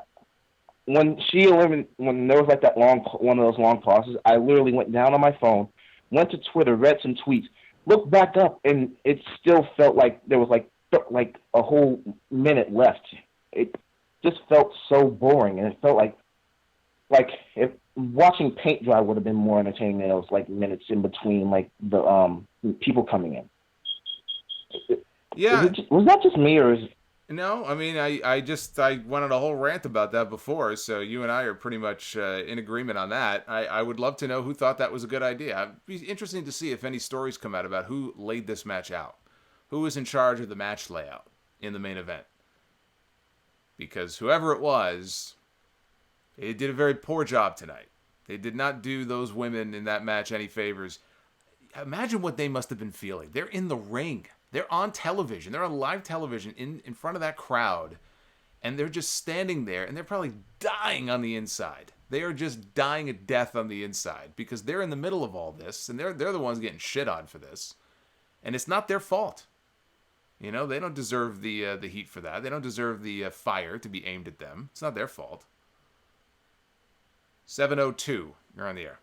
when there was like that one of those long pauses, I literally went down on my phone, went to Twitter, read some tweets, looked back up, and it still felt like there was like a whole minute left. It just felt so boring, and it felt like if watching paint dry would have been more entertaining than those like minutes in between like the people coming in. Yeah. Was that just me, or is... No, I mean, I went on a whole rant about that before, so you and I are pretty much in agreement on that. I would love to know who thought that was a good idea. It'd be interesting to see if any stories come out about who laid this match out. Who was in charge of the match layout in the main event? Because whoever it was, they did a very poor job tonight. They did not do those women in that match any favors. Imagine what they must have been feeling. They're in the ring. They're on television. They're on live television in front of that crowd. And they're just standing there, and they're probably dying on the inside. They are just dying a death on the inside because they're in the middle of all this, and they're the ones getting shit on for this. And it's not their fault. You know, they don't deserve the heat for that. They don't deserve the fire to be aimed at them. It's not their fault. 702, you're on the air.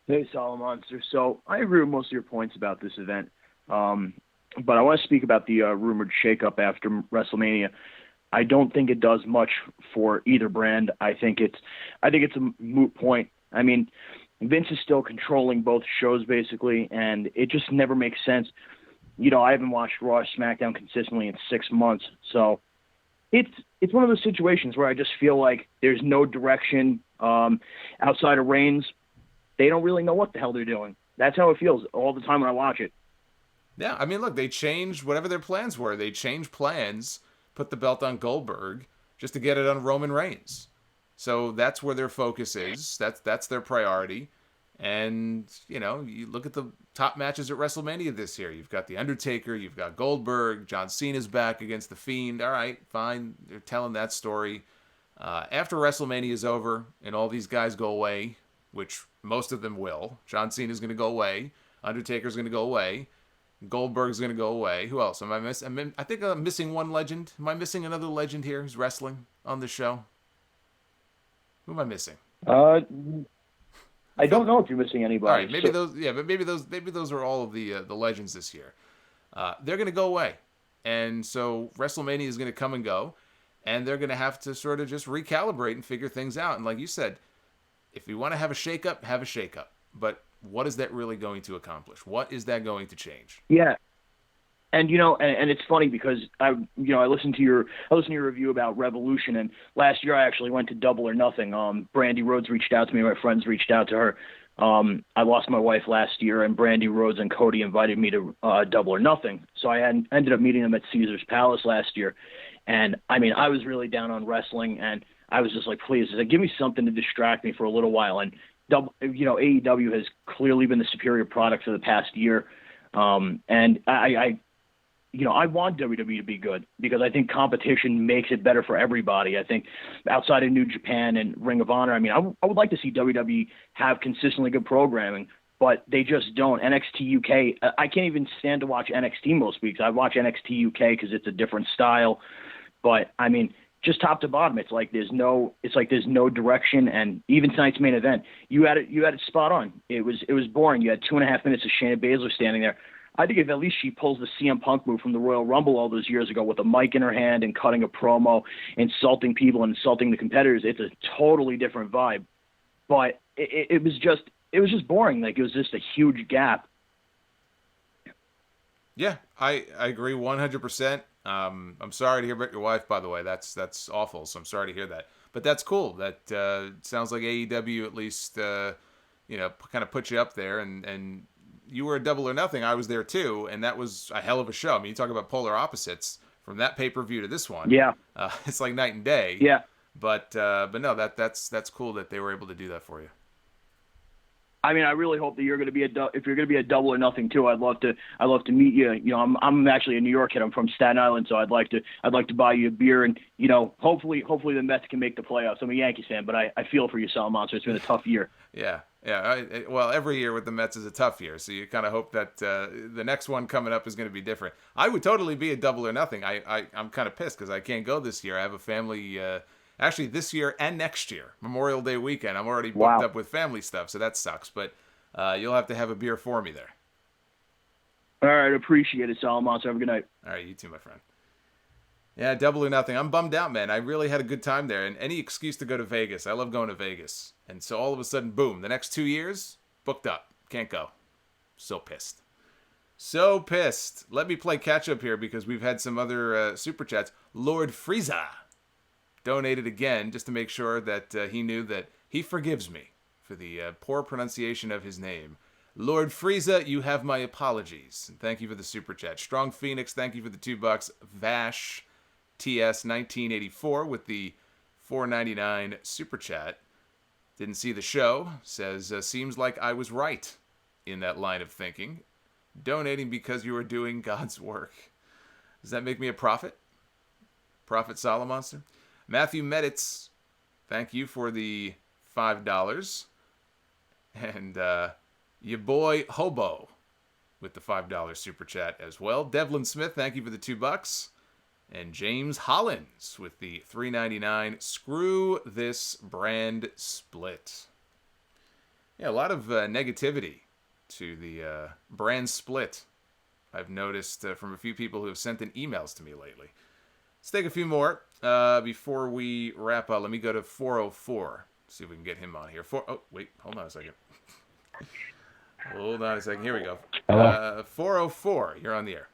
Hey, Solomonster. So I agree with most of your points about this event. But I want to speak about the rumored shakeup after WrestleMania. I don't think it does much for either brand. I think it's a moot point. I mean, Vince is still controlling both shows basically, and it just never makes sense. You know, I haven't watched Raw or SmackDown consistently in 6 months, so it's one of those situations where I just feel like there's no direction outside of Reigns. They don't really know what the hell they're doing. That's how it feels all the time when I watch it. Yeah, I mean, look, they changed whatever their plans were. They changed plans, put the belt on Goldberg just to get it on Roman Reigns. So that's where their focus is. That's their priority. And, you know, you look at the top matches at WrestleMania this year. You've got The Undertaker, you've got Goldberg, John Cena's back against The Fiend. All right, fine. They're telling that story. After WrestleMania is over and all these guys go away, which most of them will, John Cena's going to go away. Undertaker's going to go away. Goldberg's going to go away. Who else? Am I missing? I think I'm missing one legend. Am I missing another legend here who's wrestling on the show? Who am I missing? I don't know if you're missing anybody. All right, maybe those. Yeah, but maybe those are all of the legends this year. They're going to go away, and so WrestleMania is going to come and go, and they're going to have to sort of just recalibrate and figure things out. And like you said, if we want to have a shakeup, have a shakeup. But what is that really going to accomplish? What is that going to change? Yeah. And, you know, and it's funny because I listened to your review about Revolution, and last year I actually went to Double or Nothing. Brandy Rhodes reached out to me. My friends reached out to her. I lost my wife last year, and Brandy Rhodes and Cody invited me to Double or Nothing. So I ended up meeting them at Caesar's Palace last year. And, I mean, I was really down on wrestling, and I was just like, please, give me something to distract me for a little while. And AEW has clearly been the superior product for the past year. And I want WWE to be good because I think competition makes it better for everybody. I think outside of New Japan and Ring of Honor, I mean, I would like to see WWE have consistently good programming, but they just don't. NXT UK, I can't even stand to watch NXT most weeks. I watch NXT UK because it's a different style. But, I mean, just top to bottom, it's like there's no direction. And even tonight's main event, you had it spot on. It was boring. You had 2.5 minutes of Shayna Baszler standing there. I think if at least she pulls the CM Punk move from the Royal Rumble all those years ago with a mic in her hand and cutting a promo, insulting people and insulting the competitors, it's a totally different vibe. But it was just boring. Like, it was just a huge gap. Yeah, I agree 100%. I'm sorry to hear about your wife, by the way. That's awful, so I'm sorry to hear that. But that's cool. That sounds like AEW at least, kind of put you up there. And you were a Double or Nothing. I was there too, and that was a hell of a show. I mean, you talk about polar opposites from that pay-per-view to this one. Yeah. It's like night and day. Yeah. But no, that's cool that they were able to do that for you. I mean, I really hope that you're going to be if you're going to be a Double or Nothing too. I'd love to meet you. You know, I'm actually a New York kid. I'm from Staten Island, so I'd like to buy you a beer, and you know, hopefully the Mets can make the playoffs. I'm a Yankees fan, but I feel for you, Solomonster. It's been a tough year. Yeah. Well, every year with the Mets is a tough year, so you kind of hope that the next one coming up is going to be different. I would totally be a Double or Nothing. I'm kind of pissed because I can't go this year. I have a family. Actually, this year and next year, Memorial Day weekend, I'm already booked up with family stuff, so that sucks. But you'll have to have a beer for me there. All right, appreciate it, Solomonster. Have a good night. All right, you too, my friend. Yeah, Double or Nothing. I'm bummed out, man. I really had a good time there, and any excuse to go to Vegas. I love going to Vegas. And so all of a sudden, boom, the next 2 years, booked up. Can't go. So pissed. So pissed. Let me play catch up here because we've had some other super chats. Lord Frieza donated again just to make sure that he knew that he forgives me for the poor pronunciation of his name. Lord Frieza, you have my apologies. And thank you for the super chat. Strong Phoenix, thank you for the $2. Vash TS 1984 with the $4.99 super chat. Didn't see the show. Says, seems like I was right in that line of thinking. Donating because you are doing God's work. Does that make me a prophet? Prophet Solomonster? Matthew Meditz, thank you for the $5. And your boy Hobo with the $5 super chat as well. Devlin Smith, thank you for the $2. And James Hollins with the $3.99. Screw this brand split. Yeah, a lot of negativity to the brand split. I've noticed from a few people who have sent in emails to me lately. Let's take a few more before we wrap up. Let me go to 404. See if we can get him on here. Oh, wait, hold on a second. Hold on a second. Here we go. 404, you're on the air.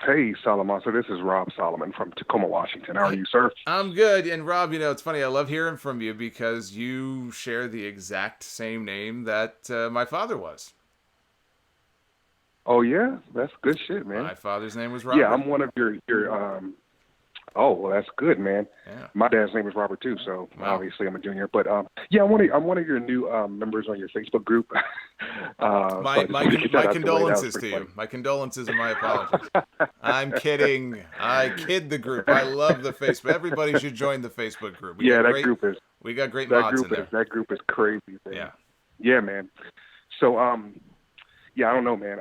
Hey, Solomonster, this is Rob Solomon from Tacoma, Washington. How are you, sir? I'm good. And Rob, it's funny. I love hearing from you because you share the exact same name that my father was. Oh, yeah? That's good shit, man. My father's name was Robert. Yeah, I'm one of your oh, well, that's good, man. Yeah. My dad's name is Robert, too, so Wow. obviously I'm a junior. But, yeah, I'm one of your new members on your Facebook group. My condolences to you. Funny. My condolences and my apologies. I'm kidding. I kid the group. I love the Facebook. Everybody should join the Facebook group. We got great mods in there. That group is crazy, man. Yeah. Yeah, man. So, yeah, I don't know, man.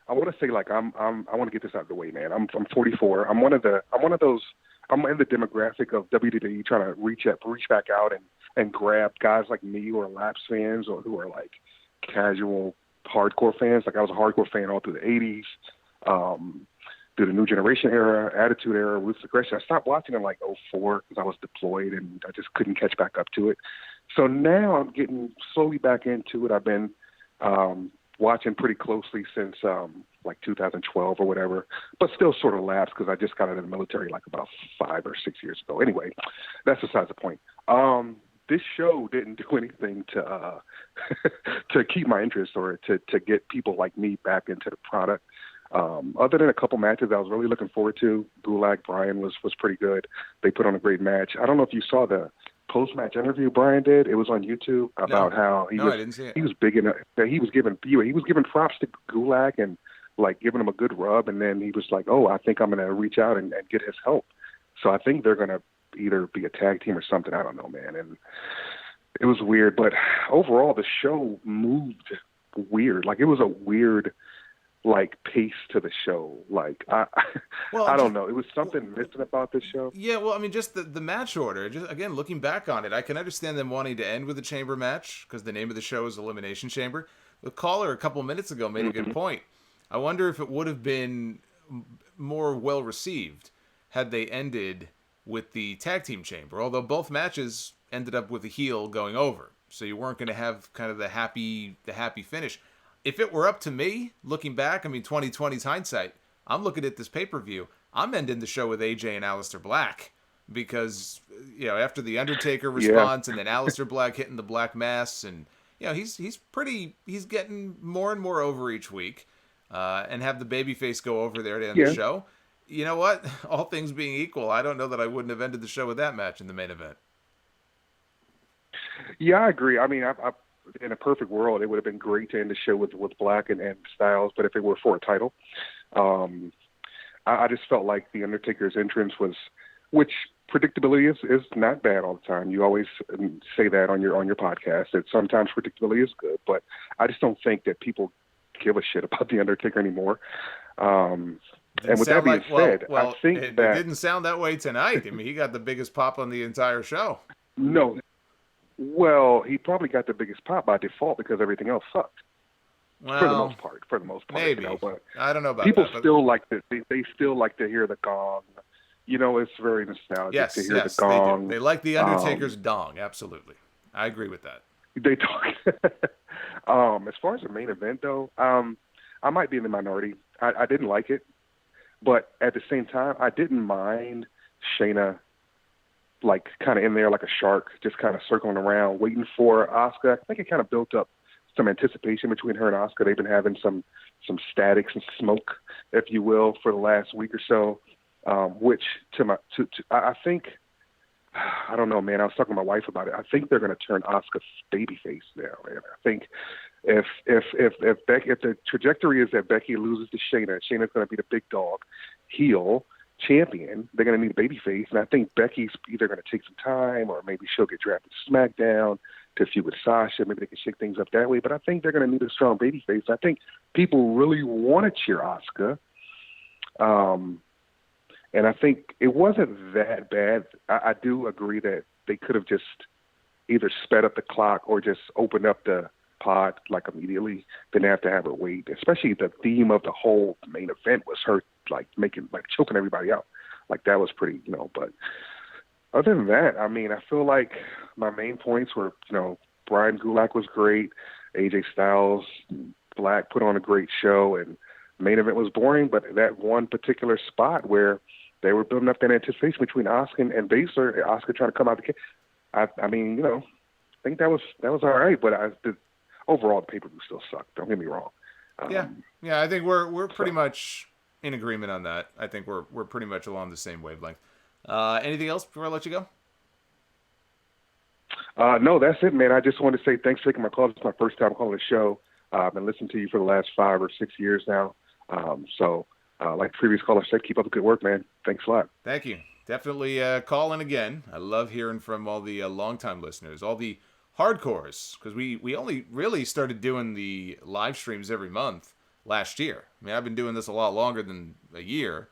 I want to say, like, I want to get this out of the way, man. I'm 44. I'm in the demographic of WWE trying to reach back out and grab guys like me who are lapsed fans or who are like casual hardcore fans. Like, I was a hardcore fan all through the 80s, through the New Generation era, Attitude era, Ruthless Aggression. I stopped watching in like 04 because I was deployed and I just couldn't catch back up to it. So now I'm getting slowly back into it. I've been watching pretty closely since like 2012 or whatever, but still sort of lapsed because I just got out of the military like about 5 or 6 years ago. Anyway, that's besides the point. This show didn't do anything to to keep my interest or to get people like me back into the product. Other than a couple matches I was really looking forward to. Gulak, Bryan was pretty good. They put on a great match. I don't know if you saw the post-match interview Bryan did. It was on YouTube about how I didn't see it. He was big enough that he was giving props to Gulak and like giving him a good rub, and then he was like, "Oh, I think I'm going to reach out and get his help." So I think they're going to either be a tag team or something. I don't know, man. And it was weird, but overall the show moved weird. Like, it was a weird like pace to the show. Like, I don't know. It was something missing about this show. Yeah, well, I mean, just the match order. Just again, looking back on it, I can understand them wanting to end with a chamber match because the name of the show is Elimination Chamber. The caller a couple minutes ago made a good point. I wonder if it would have been more well received had they ended with the tag team chamber. Although both matches ended up with a heel going over, so you weren't going to have kind of the happy finish. If it were up to me, looking back, I mean, 2020's hindsight, I'm looking at this pay-per-view, I'm ending the show with AJ and Aleister Black because, after the Undertaker response and then Aleister Black hitting the Black Mass, and, he's getting more and more over each week, and have the babyface go over there to end the show. You know what? All things being equal, I don't know that I wouldn't have ended the show with that match in the main event. Yeah, I agree. I mean, in a perfect world, it would have been great to end the show with Black and Styles, but if it were for a title, I just felt like the Undertaker's entrance was, which predictability is not bad all the time. You always say that on your podcast, that sometimes predictability is good, but I just don't think that people give a shit about the Undertaker anymore. And with that being said, I think it that didn't sound that way tonight. I mean, he got the biggest pop on the entire show. No. Well, he probably got the biggest pop by default because everything else sucked. Well, for the most part, maybe. But I don't know about people that. People still like to. They still like to hear the gong. It's very nostalgic to hear the gong. They do. They like the Undertaker's dong. Absolutely, I agree with that. They talk. As far as the main event, though, I might be in the minority. I didn't like it, but at the same time, I didn't mind Shayna, like, kind of in there like a shark, just kind of circling around, waiting for Asuka. I think it kind of built up some anticipation between her and Asuka. They've been having some static, some smoke, if you will, for the last week or so, which I think. I don't know, man. I was talking to my wife about it. I think they're going to turn Asuka babyface now, man. I think if the trajectory is that Becky loses to Shayna, Shayna's going to be the big dog heel champion. They're going to need a babyface, and I think Becky's either going to take some time, or maybe she'll get drafted to SmackDown to feud with Sasha. Maybe they can shake things up that way. But I think they're going to need a strong babyface. I think people really want to cheer Asuka. And I think it wasn't that bad. I do agree that they could have just either sped up the clock or just opened up the pod like immediately. Didn't have to have her wait. Especially the theme of the whole main event was her like choking everybody out. Like that was pretty, But other than that, I mean, I feel like my main points were, Bryan Gulak was great. AJ Styles, Black put on a great show, and main event was boring. But that one particular spot where they were building up that anticipation between Asuka and Baszler, Asuka trying to come out the cage. I mean, I think that was all right, but overall the pay-per-view still sucked. Don't get me wrong. Yeah. I think we're pretty much in agreement on that. I think we're pretty much along the same wavelength. Anything else before I let you go? No, that's it, man. I just wanted to say thanks for taking my call. It's my first time calling the show. I've been listening to you for the last 5 or 6 years now. Like previous callers said, keep up the good work, man. Thanks a lot. Thank you. Definitely call in again. I love hearing from all the longtime listeners, all the hardcores, because we only really started doing the live streams every month last year. I mean, I've been doing this a lot longer than a year,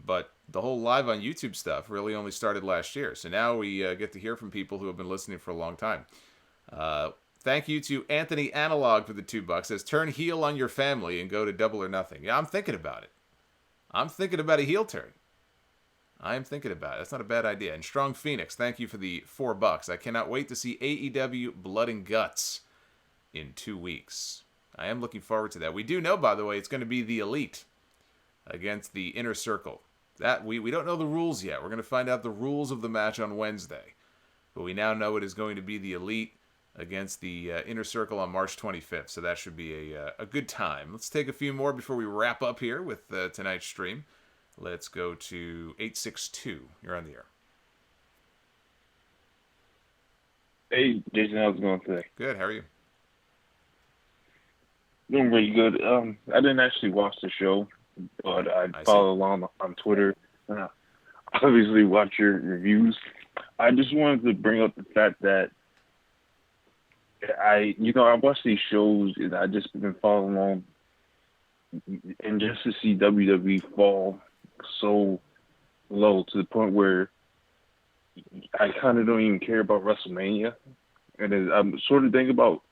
but the whole live on YouTube stuff really only started last year. So now we get to hear from people who have been listening for a long time. Thank you to Anthony Analog for the $2. Says, turn heel on your family and go to Double or Nothing. Yeah, I'm thinking about it. I'm thinking about a heel turn. I am thinking about it. That's not a bad idea. And Strong Phoenix, thank you for the $4. I cannot wait to see AEW Blood and Guts in 2 weeks. I am looking forward to that. We do know, by the way, it's going to be the Elite against the Inner Circle. That we don't know the rules yet. We're going to find out the rules of the match on Wednesday. But we now know it is going to be the Elite against the Inner Circle on March 25th. So that should be a good time. Let's take a few more before we wrap up here with tonight's stream. Let's go to 862. You're on the air. Hey, Jason, how's it going today? Good. How are you? Doing really good. I didn't actually watch the show, but I follow along on Twitter. Obviously, watch your reviews. I just wanted to bring up the fact that I watch these shows and I just been following along, and just to see WWE fall so low to the point where I kind of don't even care about WrestleMania, and I'm sort of thinking about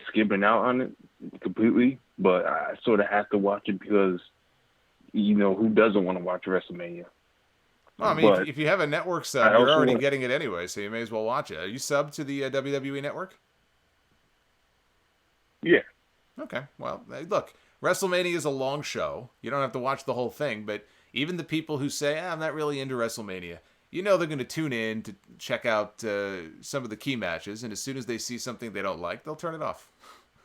skipping out on it completely, but I sort of have to watch it because, who doesn't want to watch WrestleMania? Well, I mean, if you have a network sub, you're already getting it anyway, so you may as well watch it. Are you subbed to the WWE network? Yeah. Okay. Well, look, WrestleMania is a long show. You don't have to watch the whole thing, but even the people who say, I'm not really into WrestleMania, they're going to tune in to check out some of the key matches, and as soon as they see something they don't like, they'll turn it off.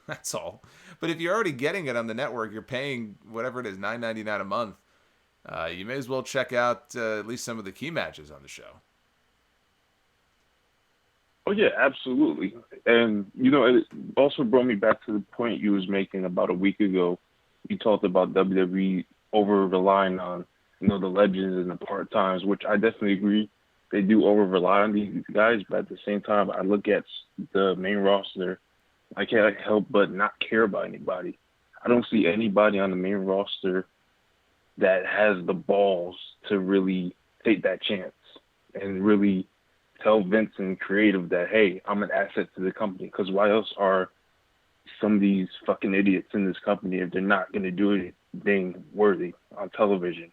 That's all. But if you're already getting it on the network, you're paying whatever it is, $9.99 a month, you may as well check out at least some of the key matches on the show. Oh, yeah, absolutely. And, it also brought me back to the point you was making about a week ago. You talked about WWE over-relying on, the legends and the part-times, which I definitely agree. They do over-rely on these guys, but at the same time, I look at the main roster. I can't help but not care about anybody. I don't see anybody on the main roster that has the balls to really take that chance and really tell Vince and creative that, hey, I'm an asset to the company. Because why else are some of these fucking idiots in this company if they're not going to do anything worthy on television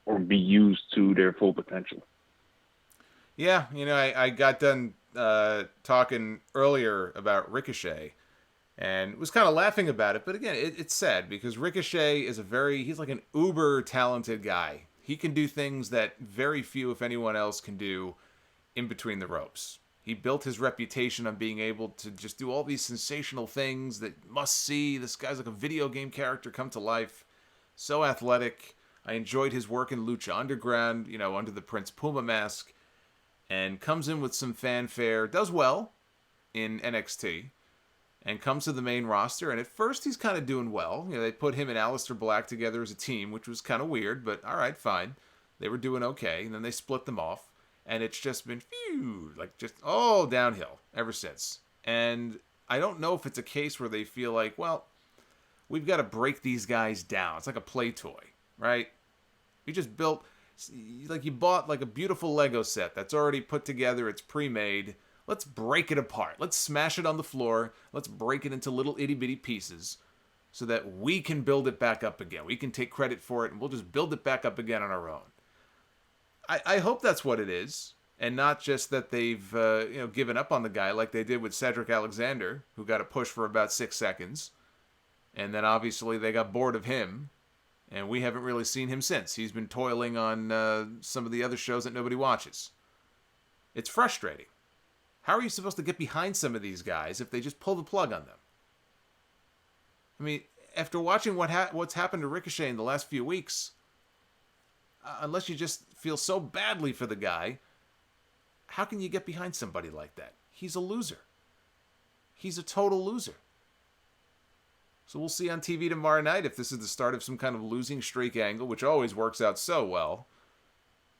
or be used to their full potential? Yeah, I got done talking earlier about Ricochet and was kind of laughing about it. But again, it's sad because Ricochet is he's like an uber talented guy. He can do things that very few, if anyone else, can do in between the ropes. He built his reputation on being able to just do all these sensational things that must see. This guy's like a video game character come to life. So athletic. I enjoyed his work in Lucha Underground, under the Prince Puma mask. And comes in with some fanfare. Does well in NXT. And comes to the main roster. And at first he's kind of doing well. They put him and Aleister Black together as a team, which was kind of weird. But all right, fine. They were doing okay. And then they split them off. And it's just been just all downhill ever since. And I don't know if it's a case where they feel like, well, we've got to break these guys down. It's like a play toy, right? You just built, like you bought like a beautiful Lego set that's already put together. It's pre-made. Let's break it apart. Let's smash it on the floor. Let's break it into little itty-bitty pieces so that we can build it back up again. We can take credit for it, and we'll just build it back up again on our own. I hope that's what it is, and not just that they've given up on the guy like they did with Cedric Alexander, who got a push for about 6 seconds, and then obviously they got bored of him, and we haven't really seen him since. He's been toiling on some of the other shows that nobody watches. It's frustrating. How are you supposed to get behind some of these guys if they just pull the plug on them? I mean, after watching what's happened to Ricochet in the last few weeks, unless you just feel so badly for the guy, how can you get behind somebody like that? He's a loser. He's a total loser. So we'll see on TV tomorrow night if this is the start of some kind of losing streak angle, which always works out so well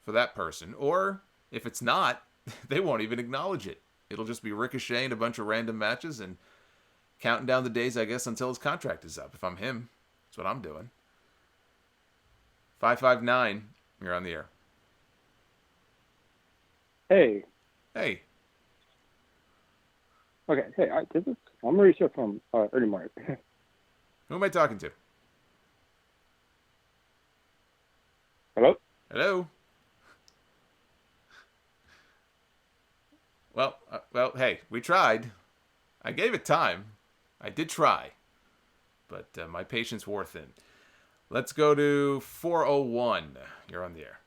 for that person. Or if it's not, they won't even acknowledge it. It'll just be Ricochet and a bunch of random matches and counting down the days, I guess, until his contract is up. If I'm him, that's what I'm doing. 559, you're on the air. Hey. Hey. Okay. Hey, I'm Mauricio from Early Mart. Who am I talking to? Hello? Hello? Well, hey, we tried. I gave it time. I did try. But my patience wore thin. Let's go to 401. You're on the air.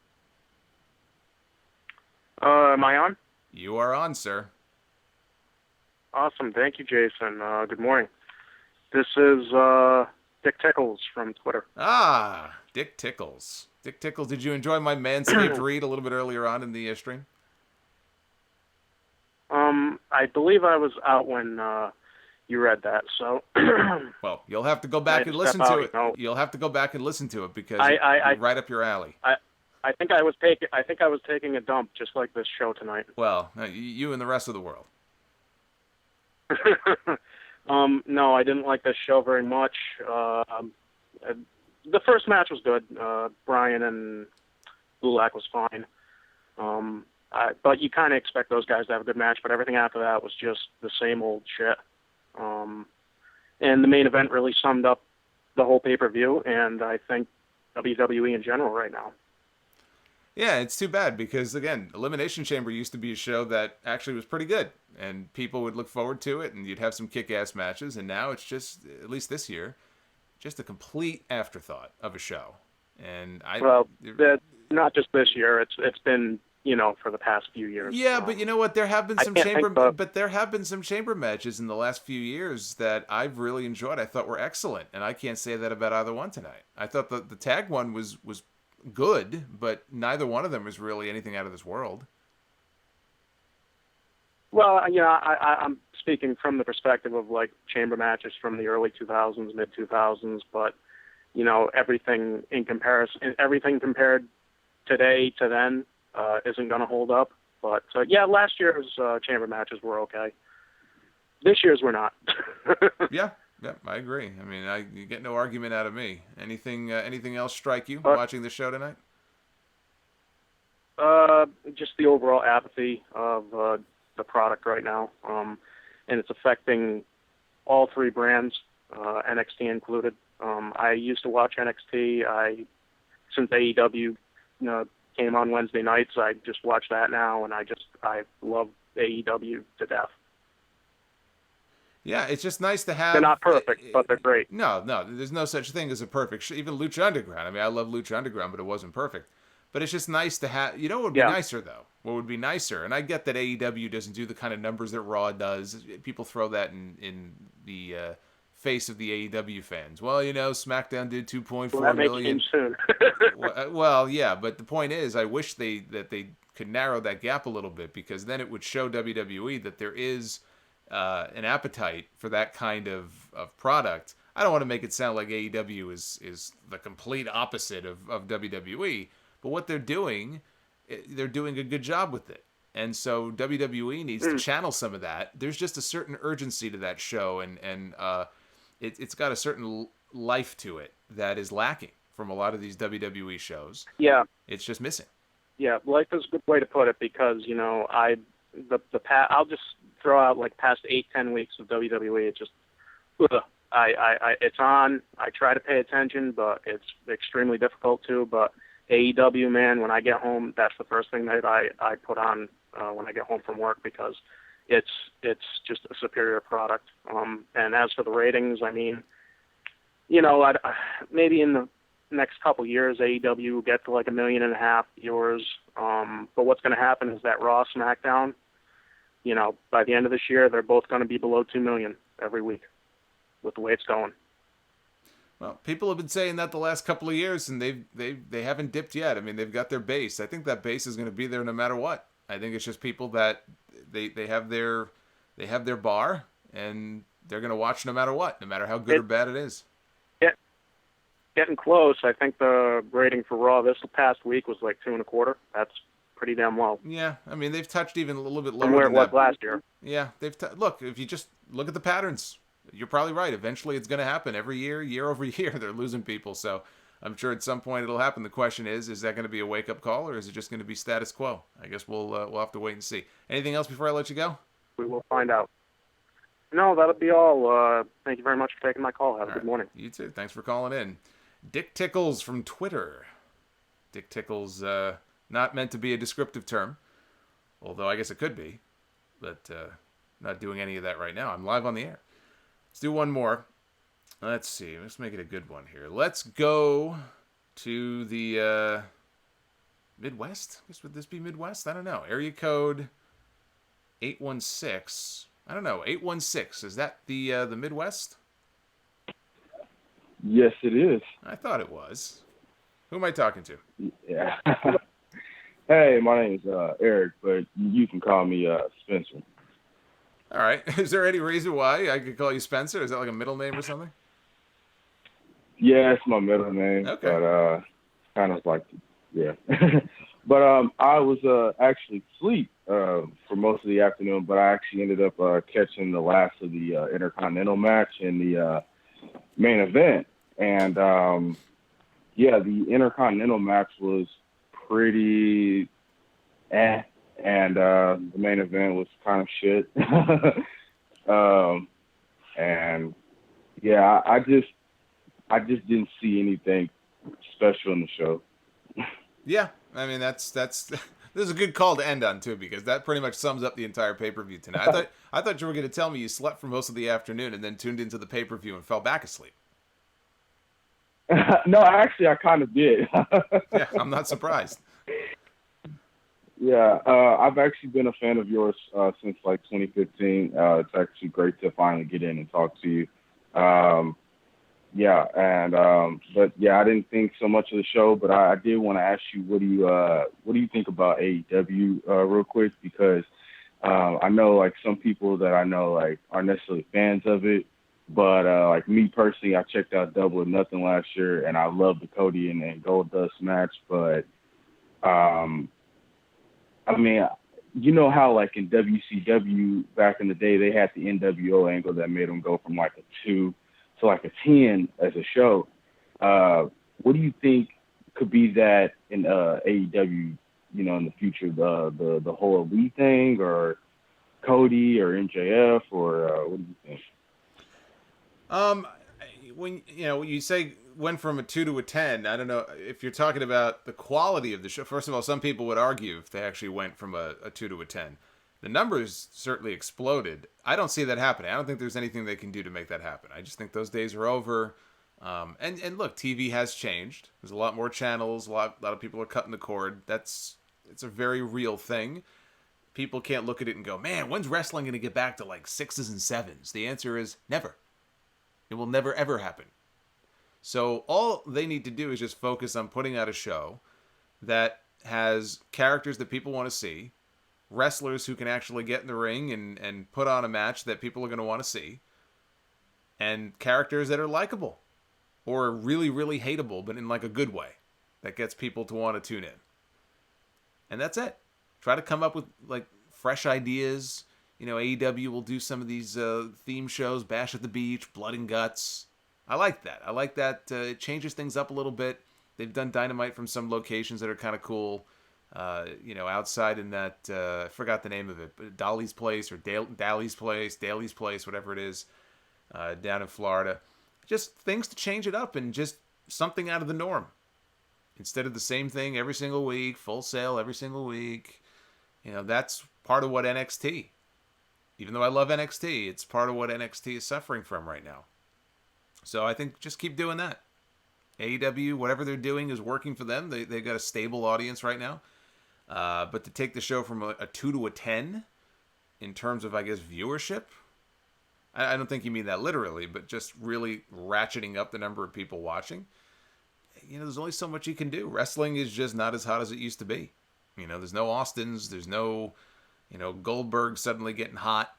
Am I on? You are on, sir. Awesome. Thank you, Jason. Good morning. This is Dick Tickles from Twitter. Ah, Dick Tickles. Dick Tickles, did you enjoy my Manscaped read a little bit earlier on in the stream? I believe I was out when you read that, so... Well, you'll have to go back and listen to it. You'll have to go back and listen to it because it's right up your alley. I think I was taking a dump just like this show tonight. Well, you and the rest of the world. No, I didn't like this show very much. The first match was good. Bryan and Gulak was fine. But you kind of expect those guys to have a good match, but everything after that was just the same old shit. And the main event really summed up the whole pay-per-view, and I think WWE in general right now. Yeah, it's too bad because, again, Elimination Chamber used to be a show that actually was pretty good, and people would look forward to it, and you'd have some kick-ass matches, and now it's just, at least this year, just a complete afterthought of a show. And not just this year. It's been, for the past few years. Yeah, but you know what? There have been some chamber matches in the last few years that I've really enjoyed. I thought were excellent, and I can't say that about either one tonight. I thought the tag one was good, but neither one of them was really anything out of this world. Well, I'm speaking from the perspective of like chamber matches from the early 2000s, mid 2000s, but everything in comparison, everything compared today to then isn't going to hold up. But last year's chamber matches were okay. This year's were not. Yeah, I agree. I mean, you get no argument out of me. Anything else strike you watching the show tonight? Just the overall apathy of the product right now, and it's affecting all three brands, NXT included. I used to watch NXT. Since AEW came on Wednesday nights, I just watch that now, and I love AEW to death. Yeah, it's just nice to have. They're not perfect, but they're great. No, there's no such thing as a perfect. Even Lucha Underground. I mean, I love Lucha Underground, but it wasn't perfect. But it's just nice to have. You know what would be nicer though? What would be nicer? And I get that AEW doesn't do the kind of numbers that Raw does. People throw that in the face of the AEW fans. Well, SmackDown did 2.4 million. Soon. Well, yeah, but the point is, I wish they could narrow that gap a little bit, because then it would show WWE that there is an appetite for that kind of product. I don't want to make it sound like AEW is the complete opposite of WWE, but what they're doing a good job with it. And so WWE needs to channel some of that. There's just a certain urgency to that show, and it's got a certain life to it that is lacking from a lot of these WWE shows. Yeah. It's just missing. Yeah, life is a good way to put it, because, I'll just throw out like past 8-10 weeks of WWE. It just, it's on. I try to pay attention, but it's extremely difficult to. But AEW, man, when I get home, that's the first thing that I put on when I get home from work, because it's just a superior product. And as for the ratings, I mean, maybe in the next couple years, AEW will get to like 1.5 million viewers. But what's going to happen is that Raw, SmackDown, by the end of this year, they're both going to be below 2 million every week with the way it's going. Well, people have been saying that the last couple of years, and they haven't dipped yet. I mean, they've got their base. I think that base is going to be there no matter what. I think it's just people that they have their bar, and they're going to watch no matter what, no matter how good or bad it is. Getting close. I think the rating for Raw this past week was like 2.25. That's pretty damn low. Yeah, I mean, they've touched even a little bit lower from where than it was that. last year. Yeah, look, if you just look at the patterns, you're probably right. Eventually it's going to happen. Every year over year, they're losing people. So I'm sure at some point it'll happen. The question is that going to be a wake-up call, or is it just going to be status quo? I guess we'll have to wait and see. Anything else before I let you go? We will find out. No, that'll be all. Thank you very much for taking my call. Have a good morning. You too. Thanks for calling in. Dick Tickles from Twitter. Dick Tickles, not meant to be a descriptive term, although I guess it could be, but not doing any of that right now. I'm live on the air. Let's do one more. Let's see. Let's make it a good one here. Let's go to the Midwest. I guess would this be Midwest? I don't know. Area code 816. I don't know. 816. Is that the Midwest? Yes, it is. I thought it was. Who am I talking to? Yeah. Hey, my name's Eric, but you can call me Spencer. All right. Is there any reason why I could call you Spencer? Is that like a middle name or something? Yeah, it's my middle name. Okay. But kind of like, yeah. But I was actually asleep for most of the afternoon, but I actually ended up catching the last of the Intercontinental match and the main event. And, yeah, the Intercontinental match was pretty and the main event was kind of shit. And, yeah, I just didn't see anything special in the show. Yeah, I mean, that's this is a good call to end on, too, because that pretty much sums up the entire pay-per-view tonight. I thought you were going to tell me you slept for most of the afternoon and then tuned into the pay-per-view and fell back asleep. No, actually, I kind of did. Yeah, I'm not surprised. Yeah, I've actually been a fan of yours since like 2015. It's actually great to finally get in and talk to you. Yeah, and but yeah, I didn't think so much of the show, but I did want to ask you, what do you think about AEW real quick? Because I know like some people that I know like aren't necessarily fans of it, but like me personally, I checked out Double or Nothing last year, and I loved the Cody and Goldust match, but I mean, you know how like in WCW back in the day, they had the NWO angle that made them go from like a 2 to like a 10 as a show. What do you think could be that in AEW, you know, in the future, the whole Elite thing, or Cody or MJF, or what do you think? When you say went from a 2 to a 10, I don't know if you're talking about the quality of the show. First of all, some people would argue if they actually went from a 2 to a 10. The numbers certainly exploded. I don't see that happening. I don't think there's anything they can do to make that happen. I just think those days are over. And look, TV has changed. There's a lot more channels. A lot of people are cutting the cord. It's a very real thing. People can't look at it and go, man, when's wrestling going to get back to like 6s and 7s? The answer is never. It will never, ever happen. So all they need to do is just focus on putting out a show that has characters that people want to see, wrestlers who can actually get in the ring and put on a match that people are going to want to see, and characters that are likable or really, really hateable, but in like a good way that gets people to want to tune in. And that's it. Try to come up with like fresh ideas. You know, AEW will do some of these theme shows, Bash at the Beach, Blood and Guts. I like that. It changes things up a little bit. They've done Dynamite from some locations that are kind of cool. Outside in that, I forgot the name of it, but Dolly's Place or Daly's Place, whatever it is, down in Florida. Just things to change it up and just something out of the norm. Instead of the same thing every single week, Full Sail every single week. You know, that's part of what NXT, even though I love NXT, it's part of what NXT is suffering from right now. So I think just keep doing that. AEW, whatever they're doing is working for them. They've got a stable audience right now. But to take the show from a 2 to a 10 in terms of, I guess, viewership, I don't think you mean that literally, but just really ratcheting up the number of people watching. You know, there's only so much you can do. Wrestling is just not as hot as it used to be. You know, there's no Austins. There's no, Goldberg suddenly getting hot.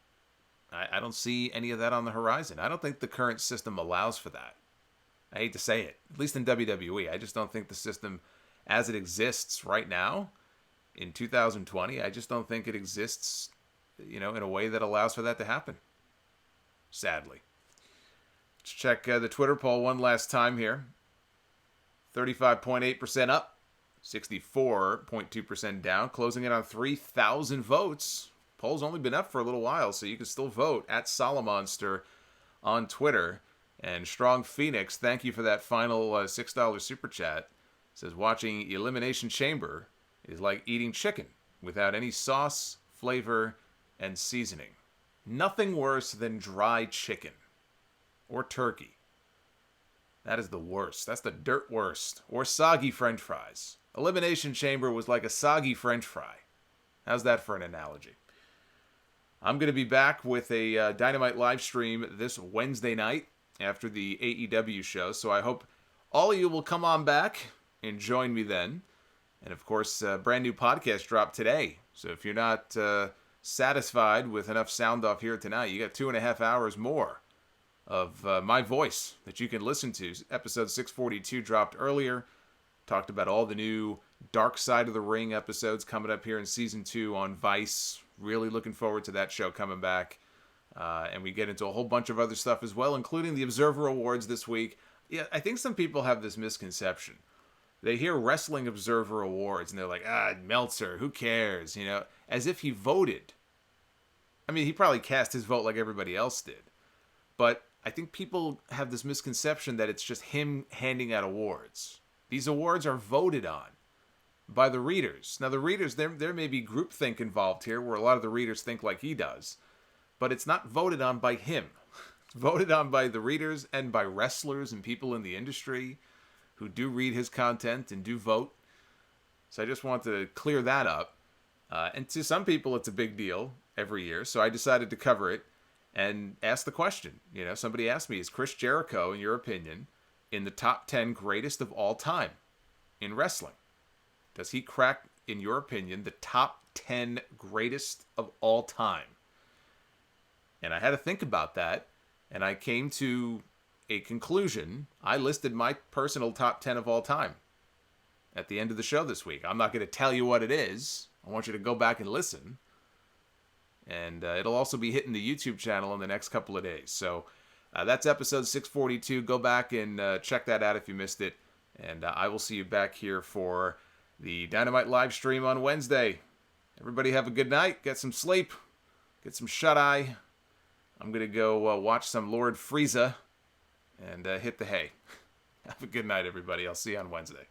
I don't see any of that on the horizon. I don't think the current system allows for that. I hate to say it, at least in WWE. I just don't think the system as it exists right now in 2020, I just don't think it exists, in a way that allows for that to happen. Sadly. Let's check the Twitter poll one last time here. 35.8% up, 64.2% down, closing in on 3,000 votes. Poll's only been up for a little while, so you can still vote at Solomonster on Twitter. And Strong Phoenix, thank you for that final $6 super chat. Says watching Elimination Chamber is like eating chicken without any sauce, flavor, and seasoning. Nothing worse than dry chicken or turkey. That is the worst. That's the dirt worst. Or soggy French fries. Elimination Chamber was like a soggy French fry. How's that for an analogy? I'm going to be back with a Dynamite live stream this Wednesday night after the AEW show, so I hope all of you will come on back and join me then. And of course, a brand new podcast dropped today, so if you're not satisfied with enough sound off here tonight, you got 2.5 hours more of my voice that you can listen to. Episode 642 dropped earlier, talked about all the new Dark Side of the Ring episodes coming up here in Season 2 on Vice. Really looking forward to that show coming back. And we get into a whole bunch of other stuff as well, including the Observer Awards this week. Yeah, I think some people have this misconception. They hear Wrestling Observer Awards, and they're like, Meltzer, who cares? As if he voted. I mean, he probably cast his vote like everybody else did. But I think people have this misconception that it's just him handing out awards. These awards are voted on by the readers. Now, the readers, there may be groupthink involved here, where a lot of the readers think like he does. But it's not voted on by him. It's voted on by the readers and by wrestlers and people in the industry who do read his content and do vote. So I just want to clear that up. And to some people, it's a big deal every year. So I decided to cover it and ask the question. Somebody asked me, is Chris Jericho, in your opinion, in the top 10 greatest of all time in wrestling? Does he crack, in your opinion, the top 10 greatest of all time? And I had to think about that, and I came to a conclusion. I listed my personal top 10 of all time at the end of the show this week. I'm not going to tell you what it is. I want you to go back and listen. And it'll also be hitting the YouTube channel in the next couple of days. So that's episode 642. Go back and check that out if you missed it. And I will see you back here for the Dynamite live stream on Wednesday. Everybody have a good night. Get some sleep. Get some shut-eye. I'm going to go watch some Lord Frieza and hit the hay. Have a good night, everybody. I'll see you on Wednesday.